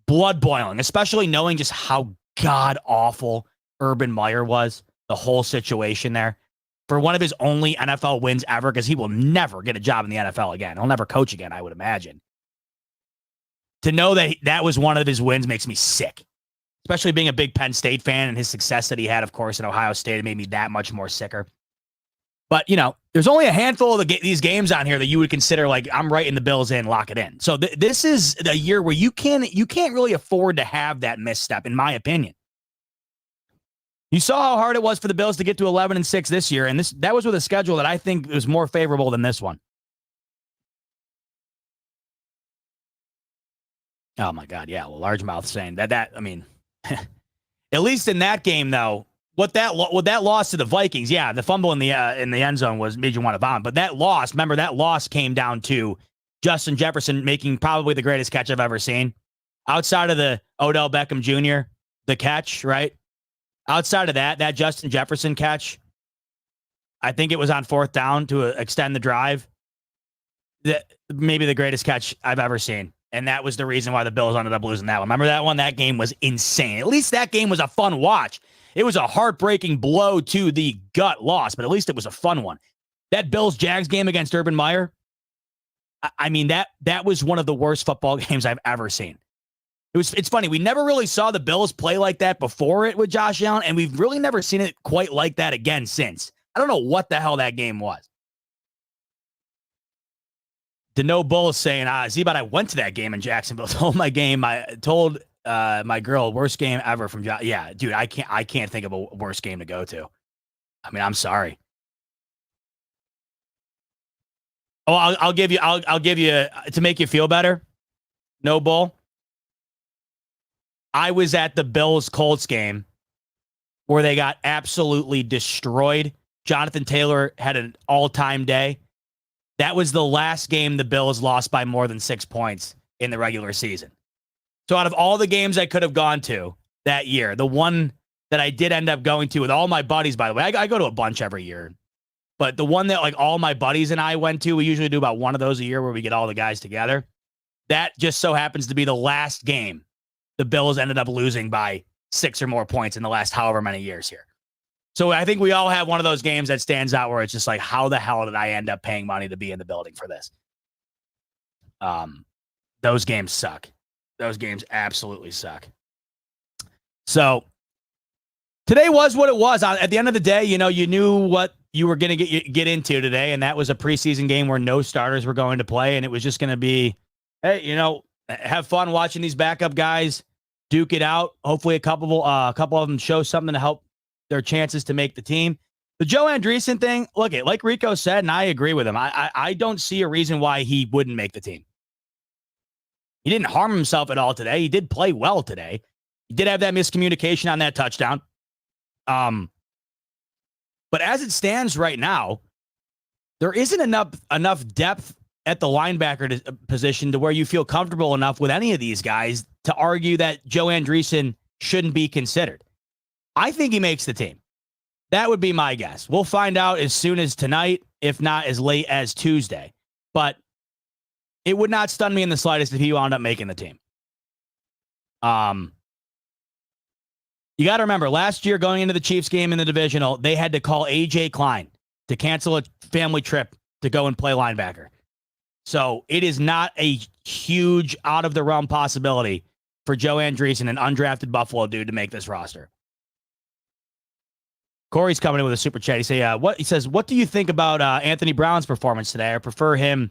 Speaker 3: blood boiling, especially knowing just how god awful Urban Meyer was, the whole situation there. for one of his only NFL wins ever, because he will never get a job in the NFL again. He'll never coach again, I would imagine. To know that that was one of his wins makes me sick, especially being a big Penn State fan, and his success that he had, of course, in Ohio State. It made me that much more sicker. But, there's only a handful of these games on here that you would consider like, I'm writing the Bills in, lock it in. So this is a year where you can't really afford to have that misstep, in my opinion. You saw how hard it was for the Bills to get to 11-6 this year, and that was with a schedule that I think was more favorable than this one. Oh my God, yeah. Well, Largemouth saying that I mean, at least in that game though, what that loss to the Vikings, yeah, the fumble in the end zone made you want to vomit. But that loss, remember, that loss came down to Justin Jefferson making probably the greatest catch I've ever seen, outside of the Odell Beckham Jr. the catch, right? Outside of that Justin Jefferson catch, I think it was on 4th down to extend the drive. Maybe the greatest catch I've ever seen. And that was the reason why the Bills ended up losing that one. Remember that one? That game was insane. At least that game was a fun watch. It was a heartbreaking blow to the gut loss, but at least it was a fun one. That Bills-Jags game against Urban Meyer, I mean, that was one of the worst football games I've ever seen. It's funny. We never really saw the Bills play like that before it with Josh Allen, and we've really never seen it quite like that again since. I don't know what the hell that game was. No Bull is saying, Z-Bot, I went to that game in Jacksonville. Told my girl, worst game ever from Josh. Yeah, dude, I can't think of a worse game to go to. I mean, I'm sorry. Oh, I'll give you to make you feel better. No Bull. I was at the Bills-Colts game where they got absolutely destroyed. Jonathan Taylor had an all-time day. That was the last game the Bills lost by more than 6 points in the regular season. So out of all the games I could have gone to that year, the one that I did end up going to with all my buddies, by the way, I go to a bunch every year. But the one that like all my buddies and I went to, we usually do about one of those a year where we get all the guys together. That just so happens to be the last game the Bills ended up losing by 6 or more points in the last however many years here. So I think we all have one of those games that stands out where it's just like, how the hell did I end up paying money to be in the building for this? Those games suck. Those games absolutely suck. So today was what it was. At the end of the day, you knew what you were going to get into today, and that was a preseason game where no starters were going to play, and it was just going to be, hey, have fun watching these backup guys duke it out. Hopefully a couple of them show something to help their chances to make the team. The Joe Andreessen thing, look, like Rico said, and I agree with him, I don't see a reason why he wouldn't make the team. He didn't harm himself at all today. He did play well today. He did have that miscommunication on that touchdown. But as it stands right now, there isn't enough depth at the linebacker position to where you feel comfortable enough with any of these guys to argue that Joe Andreessen shouldn't be considered. I think he makes the team. That would be my guess. We'll find out as soon as tonight, if not as late as Tuesday. But it would not stun me in the slightest if he wound up making the team. You got to remember, last year going into the Chiefs game in the divisional, they had to call A.J. Klein to cancel a family trip to go and play linebacker. So it is not a huge out-of-the-realm possibility for Joe Andreessen, an undrafted Buffalo dude, to make this roster. Corey's coming in with a super chat. He says, what do you think about Anthony Brown's performance today? I prefer him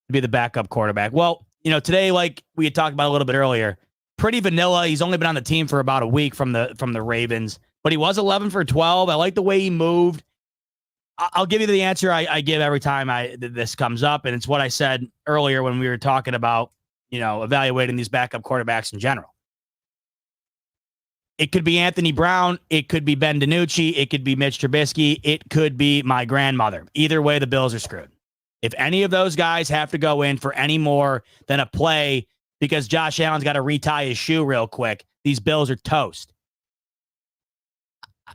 Speaker 3: to be the backup quarterback. Well, today, like we had talked about a little bit earlier, pretty vanilla. He's only been on the team for about a week from the Ravens, but he was 11 for 12. I like the way he moved. I'll give you the answer I give every time this comes up, and it's what I said earlier when we were talking about, evaluating these backup quarterbacks in general. It could be Anthony Brown. It could be Ben DiNucci. It could be Mitch Trubisky. It could be my grandmother. Either way, the Bills are screwed. If any of those guys have to go in for any more than a play because Josh Allen's got to retie his shoe real quick, these Bills are toast.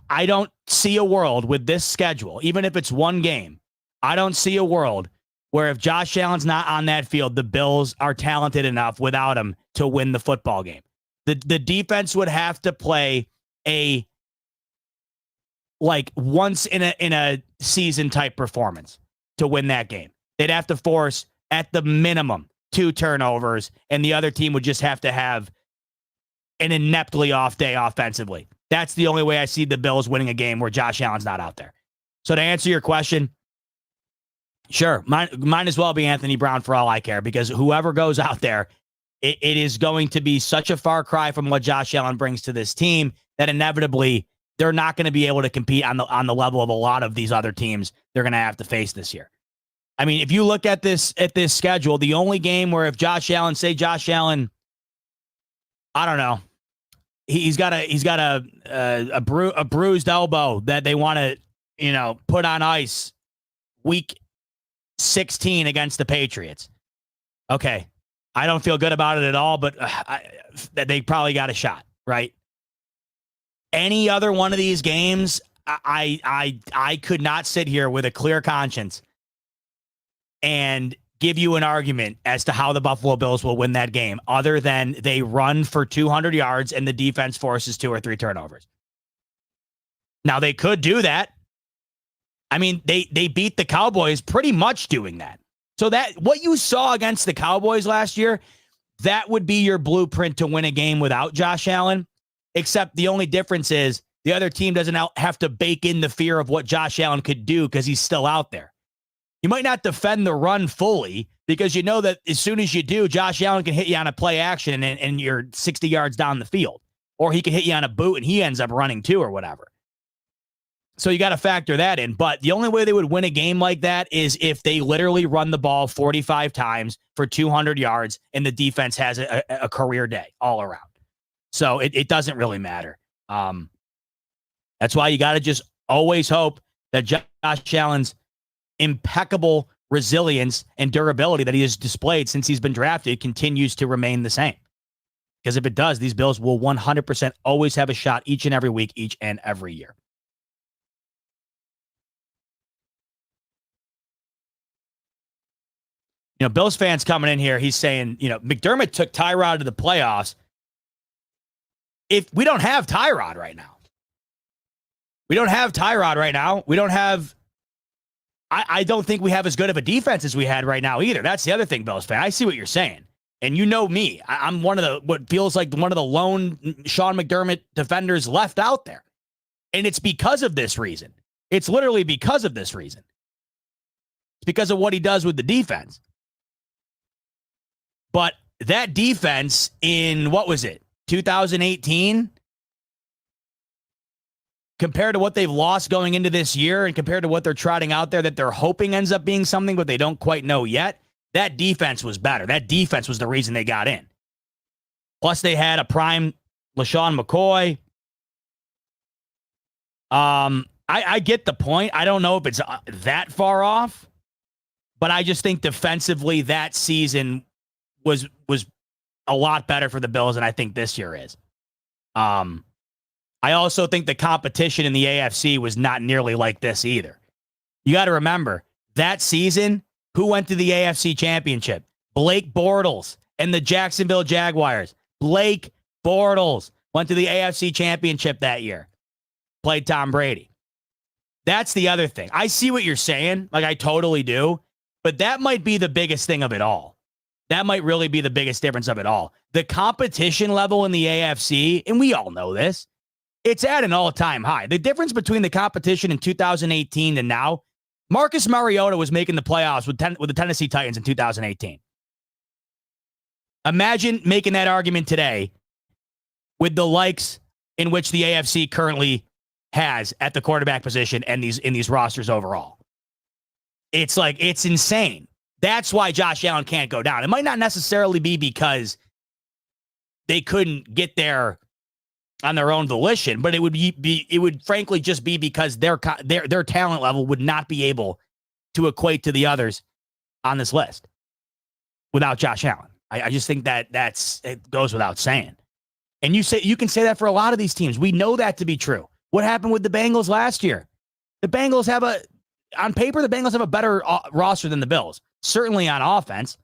Speaker 3: I don't see a world with this schedule, even if it's one game, I don't see a world where if Josh Allen's not on that field, the Bills are talented enough without him to win the football game. The defense would have to play a like once in a season type performance to win that game. They'd have to force at the minimum 2 turnovers, and the other team would just have to have an ineptly off day offensively. That's the only way I see the Bills winning a game where Josh Allen's not out there. So to answer your question, sure, might as well be Anthony Brown for all I care, because whoever goes out there, it is going to be such a far cry from what Josh Allen brings to this team that inevitably they're not going to be able to compete on the level of a lot of these other teams they're going to have to face this year. I mean, if you look at this schedule, the only game where if Josh Allen, I don't know, he's got a bruised elbow that they want to, put on ice week 16 against the Patriots. Okay. I don't feel good about it at all, but they probably got a shot, right? Any other one of these games, I could not sit here with a clear conscience and give you an argument as to how the Buffalo Bills will win that game, other than they run for 200 yards and the defense forces 2 or 3 turnovers. Now, they could do that. I mean, they beat the Cowboys pretty much doing that. So that what you saw against the Cowboys last year, that would be your blueprint to win a game without Josh Allen, except the only difference is the other team doesn't have to bake in the fear of what Josh Allen could do because he's still out there. You might not defend the run fully because you know that as soon as you do, Josh Allen can hit you on a play action and you're 60 yards down the field. Or he can hit you on a boot and he ends up running too or whatever. So you got to factor that in. But the only way they would win a game like that is if they literally run the ball 45 times for 200 yards and the defense has a career day all around. So it doesn't really matter. That's why you got to just always hope that Josh Allen's impeccable resilience and durability that he has displayed since he's been drafted continues to remain the same. Because if it does, these Bills will 100% always have a shot each and every week, each and every year. Bills fans coming in here, he's saying, McDermott took Tyrod to the playoffs. If we don't have Tyrod right now, we don't have I don't think we have as good of a defense as we had right now either. That's the other thing, Bills fan. I see what you're saying. And you know me. I'm one of what feels like one of the lone Sean McDermott defenders left out there. And it's because of this reason. It's literally because of this reason. It's because of what he does with the defense. But that defense in, 2018? Compared to what they've lost going into this year and compared to what they're trotting out there that they're hoping ends up being something, but they don't quite know yet, that defense was better. That defense was the reason they got in. Plus, they had a prime LaShawn McCoy. I get the point. I don't know if it's that far off, but I just think defensively that season was a lot better for the Bills than I think this year is. I also think the competition in the AFC was not nearly like this either. You got to remember, that season, who went to the AFC Championship? Blake Bortles and the Jacksonville Jaguars. Blake Bortles went to the AFC Championship that year. Played Tom Brady. That's the other thing. I see what you're saying. Like, I totally do. But that might be the biggest thing of it all. That might really be the biggest difference of it all. The competition level in the AFC, and we all know this, it's at an all-time high. The difference between the competition in 2018 and now, Marcus Mariota was making the playoffs with the Tennessee Titans in 2018. Imagine making that argument today with the likes in which the AFC currently has at the quarterback position and in these rosters overall. It's insane. That's why Josh Allen can't go down. It might not necessarily be because they couldn't get there on their own volition, but it would frankly just be because their talent level would not be able to equate to the others on this list without Josh Allen. I just think it goes without saying. And you can say that for a lot of these teams. We know that to be true. What happened with the Bengals last year? On paper, the Bengals have a better roster than the Bills. Certainly on offense.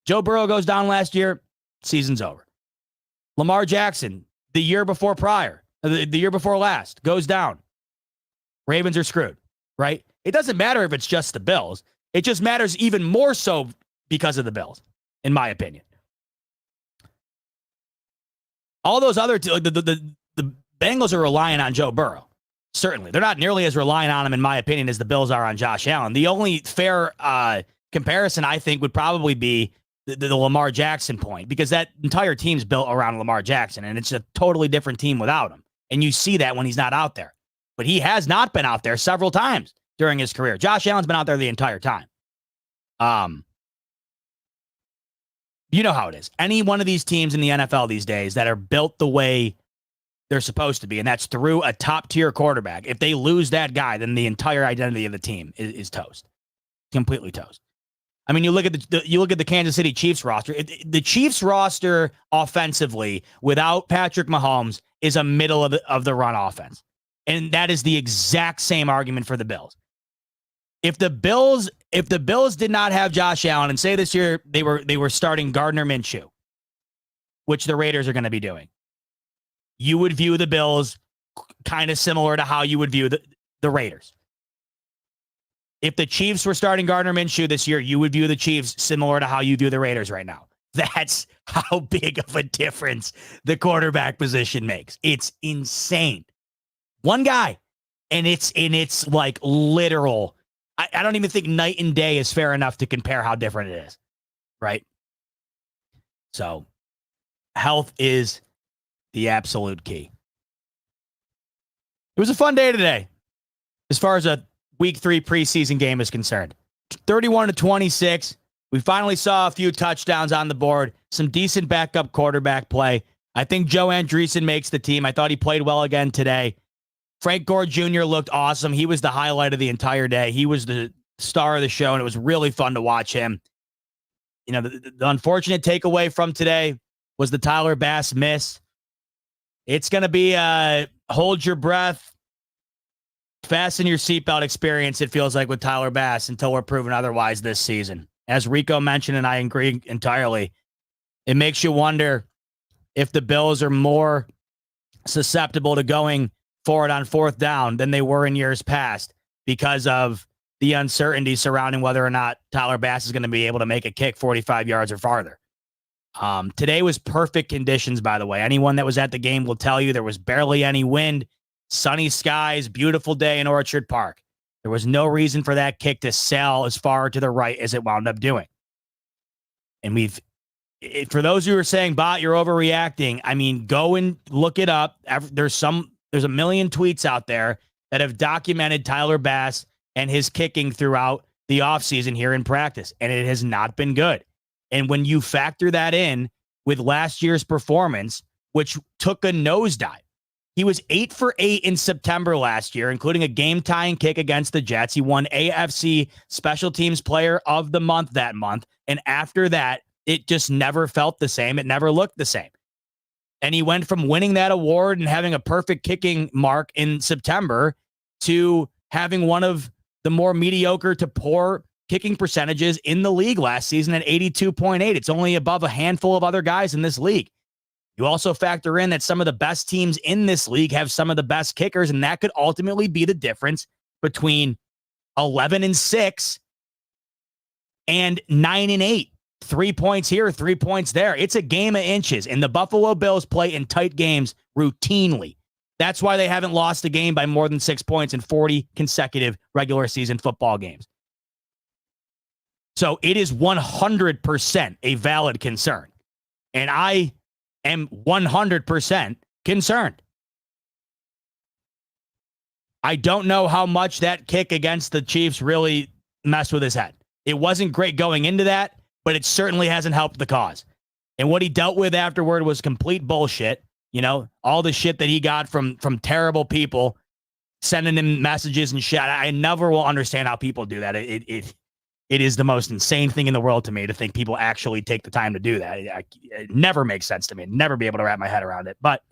Speaker 3: Joe Burrow goes down last year, season's over. Lamar Jackson, the year before prior, The year before last goes down. Ravens are screwed, right? It doesn't matter if it's just the Bills. It just matters even more so because of the Bills, in my opinion. All those other the Bengals are relying on Joe Burrow. Certainly. They're not nearly as reliant on him, in my opinion, as the Bills are on Josh Allen. The only fair comparison, I think, would probably be the Lamar Jackson point, because that entire team's built around Lamar Jackson, and it's a totally different team without him. And you see that when he's not out there. But he has not been out there several times during his career. Josh Allen's been out there the entire time. You know how it is. Any one of these teams in the NFL these days that are built the way they're supposed to be, and that's through a top-tier quarterback, if they lose that guy, then the entire identity of the team is toast. Completely toast. I mean, you look at the Kansas City Chiefs roster. The Chiefs roster offensively, without Patrick Mahomes, is a middle of the run offense. And that is the exact same argument for the Bills. If the Bills did not have Josh Allen, and say this year they were starting Gardner Minshew, which the Raiders are going to be doing, you would view the Bills kind of similar to how you would view the Raiders. If the Chiefs were starting Gardner Minshew this year, you would view the Chiefs similar to how you view the Raiders right now. That's how big of a difference the quarterback position makes. It's insane. One guy, and it's like literal. I don't even think night and day is fair enough to compare how different it is, right? So, health is the absolute key. It was a fun day today, as far as a Week 3 preseason game is concerned. 31-26. We finally saw a few touchdowns on the board. Some decent backup quarterback play. I think Joe Andreessen makes the team. I thought he played well again today. Frank Gore Jr. looked awesome. He was the highlight of the entire day. He was the star of the show, and it was really fun to watch him. You know, the unfortunate takeaway from today was the Tyler Bass miss. It's going to be a hold your breath, fasten your seatbelt experience, it feels like, with Tyler Bass until we're proven otherwise this season. As Rico mentioned, and I agree entirely, it makes you wonder if the Bills are more susceptible to going for it on fourth down than they were in years past because of the uncertainty surrounding whether or not Tyler Bass is going to be able to make a kick 45 yards or farther. Today was perfect conditions, by the way. Anyone that was at the game will tell you there was barely any wind, sunny skies, beautiful day in Orchard Park. There was no reason for that kick to sail as far to the right as it wound up doing. And for those who are saying, Bot, you're overreacting, I mean, go and look it up. There's a million tweets out there that have documented Tyler Bass and his kicking throughout the offseason here in practice, and it has not been good. And when you factor that in with last year's performance, which took a nosedive, he was 8 for 8 in September last year, including a game-tying kick against the Jets. He won AFC Special Teams Player of the Month that month, and after that, it just never felt the same. It never looked the same. And he went from winning that award and having a perfect kicking mark in September to having one of the more mediocre to poor kicking percentages in the league last season at 82.8. It's only above a handful of other guys in this league. You also factor in that some of the best teams in this league have some of the best kickers, and that could ultimately be the difference between 11-6 and 9-8. 3 points here, 3 points there. It's a game of inches, and the Buffalo Bills play in tight games routinely. That's why they haven't lost a game by more than 6 points in 40 consecutive regular season football games. So it is 100% a valid concern, and I am 100% concerned. I don't know how much that kick against the Chiefs really messed with his head. It wasn't great going into that, but it certainly hasn't helped the cause. And what he dealt with afterward was complete bullshit. You know, all the shit that he got from terrible people sending him messages and shit. I never will understand how people do that. It is the most insane thing in the world to me to think people actually take the time to do that. It never makes sense to me. I'd never be able to wrap my head around it. But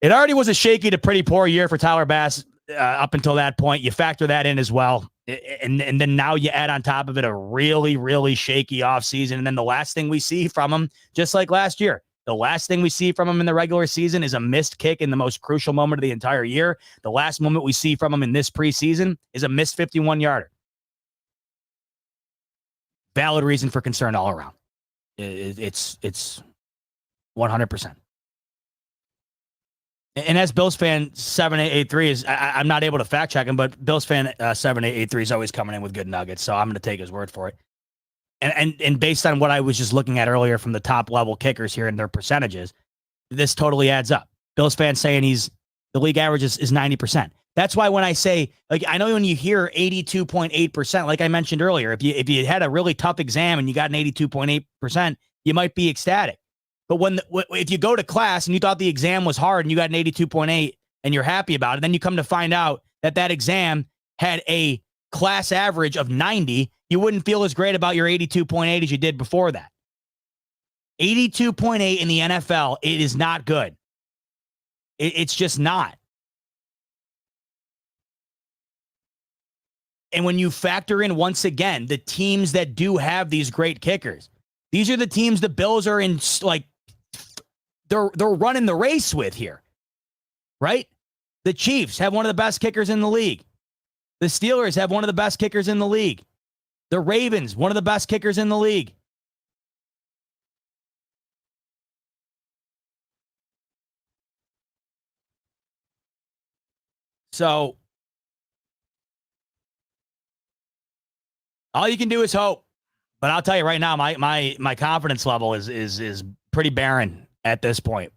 Speaker 3: it already was a shaky to pretty poor year for Tyler Bass up until that point. You factor that in as well. And then now you add on top of it a really, really shaky offseason. And then the last thing we see from him, just like last year, The last thing we see from him in the regular season is a missed kick in the most crucial moment of the entire year. The last moment we see from him in this preseason is a missed 51-yarder. Valid reason for concern all around. It's 100%. And as Bills fan 7883 is, I'm not able to fact check him, but Bills fan 7883 is always coming in with good nuggets, so I'm going to take his word for it. And based on what I was just looking at earlier from the top level kickers here and their percentages, this totally adds up. Bills fans saying the league average is 90%. That's why when I say, like, I know when you hear 82.8%, like I mentioned earlier, if you had a really tough exam and you got an 82.8%, you might be ecstatic. But if you go to class and you thought the exam was hard and you got an 82.8 and you're happy about it, then you come to find out that exam had a class average of 90, you wouldn't feel as great about your 82.8 as you did before that. 82.8 in the NFL, it is not good. It's just not. And when you factor in, once again, the teams that do have these great kickers, these are the teams the Bills are in, like, they're running the race with here, right? The Chiefs have one of the best kickers in the league. The Steelers have one of the best kickers in the league. The Ravens, one of the best kickers in the league. So all you can do is hope. But I'll tell you right now, my confidence level is pretty barren at this point.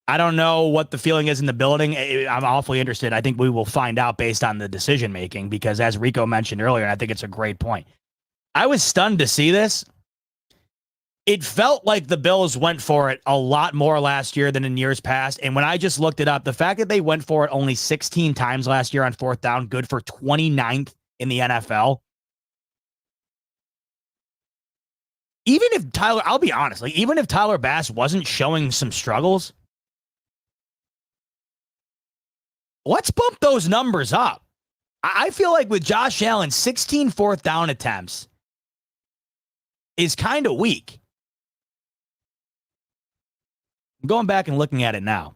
Speaker 3: I don't know what the feeling is in the building. I'm awfully interested. I think we will find out based on the decision making, because as Rico mentioned earlier, and I think it's a great point, I was stunned to see this. It felt like the Bills went for it a lot more last year than in years past. And when I just looked it up, the fact that they went for it only 16 times last year on fourth down, good for 29th in the NFL. Even if I'll be honest, like, even if Tyler Bass wasn't showing some struggles, let's bump those numbers up. I feel like with Josh Allen, 16 fourth down attempts is kind of weak. I'm going back and looking at it now.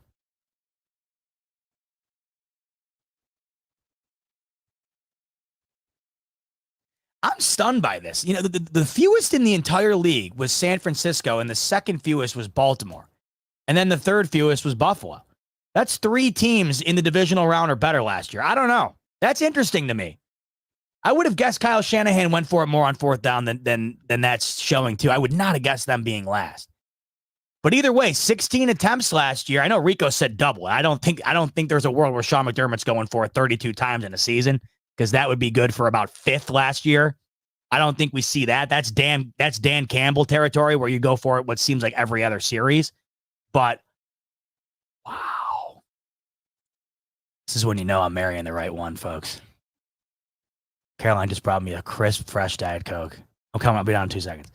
Speaker 3: I'm stunned by this. You know, the fewest in the entire league was San Francisco, and the second fewest was Baltimore. And then the third fewest was Buffalo. That's 3 teams in the divisional round or better last year. I don't know. That's interesting to me. I would have guessed Kyle Shanahan went for it more on fourth down than that's showing too. I would not have guessed them being last. But either way, 16 attempts last year. I know Rico said double. I don't think there's a world where Sean McDermott's going for it 32 times in a season, because that would be good for about 5th last year. I don't think we see that. That's Dan Campbell territory, where you go for it what seems like every other series. But wow. This is when you know I'm marrying the right one, folks. Caroline just brought me a crisp, fresh Diet Coke. I'm coming. I'll be down in 2 seconds.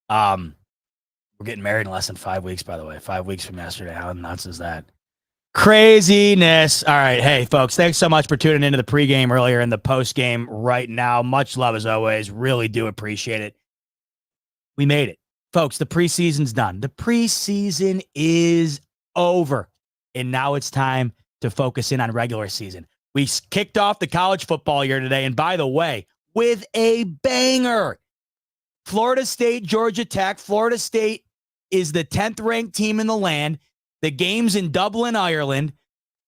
Speaker 3: We're getting married in less than 5 weeks, by the way. 5 weeks from yesterday. How nuts is that? Craziness. All right. Hey, folks, thanks so much for tuning into the pregame earlier and the postgame right now. Much love as always. Really do appreciate it. We made it. Folks, the preseason's done. The preseason is over. And now it's time to focus in on regular season. We kicked off the college football year today. And by the way, with a banger. Florida State, Georgia Tech. Florida State is the 10th ranked team in the land. The game's in Dublin, Ireland.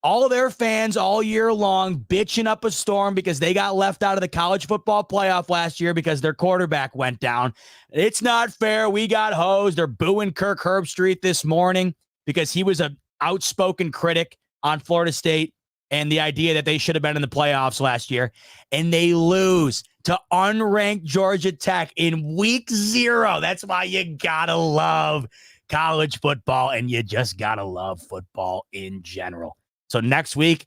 Speaker 3: All of their fans all year long bitching up a storm because they got left out of the college football playoff last year because their quarterback went down. It's not fair. We got hosed. They're booing Kirk Herbstreit this morning because he was an outspoken critic on Florida State and the idea that they should have been in the playoffs last year. And they lose to unranked Georgia Tech in week 0. That's why you gotta love college football, and you just gotta love football in general. So next week,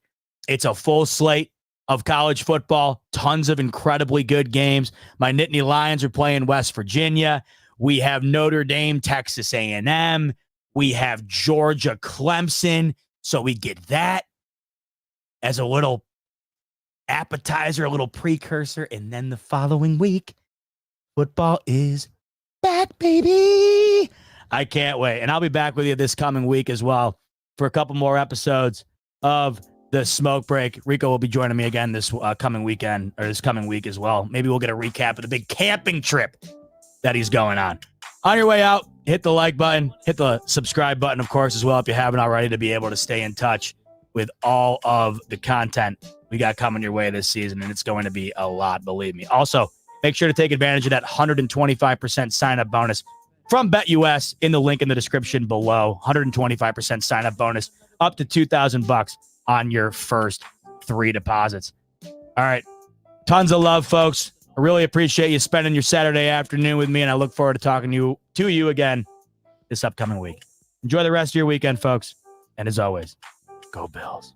Speaker 3: it's a full slate of college football, tons of incredibly good games. My Nittany Lions are playing West Virginia. We have Notre Dame, Texas A&M. We have Georgia, Clemson. So we get that as a little appetizer, a little precursor, and then the following week, football is back, baby. I can't wait. And I'll be back with you this coming week as well for a couple more episodes of the Smoke Break. Rico will be joining me again this coming weekend, or this coming week as well. Maybe we'll get a recap of the big camping trip that he's going on. On your way out, hit the like button, hit the subscribe button, of course, as well, if you haven't already, to be able to stay in touch with all of the content we got coming your way this season, and it's going to be a lot, believe me. Also, make sure to take advantage of that 125% sign-up bonus from BetUS in the link in the description below. 125% sign-up bonus up to $2,000 on your first 3 deposits. All right. Tons of love, folks. I really appreciate you spending your Saturday afternoon with me, and I look forward to talking to you again this upcoming week. Enjoy the rest of your weekend, folks. And as always, go Bills.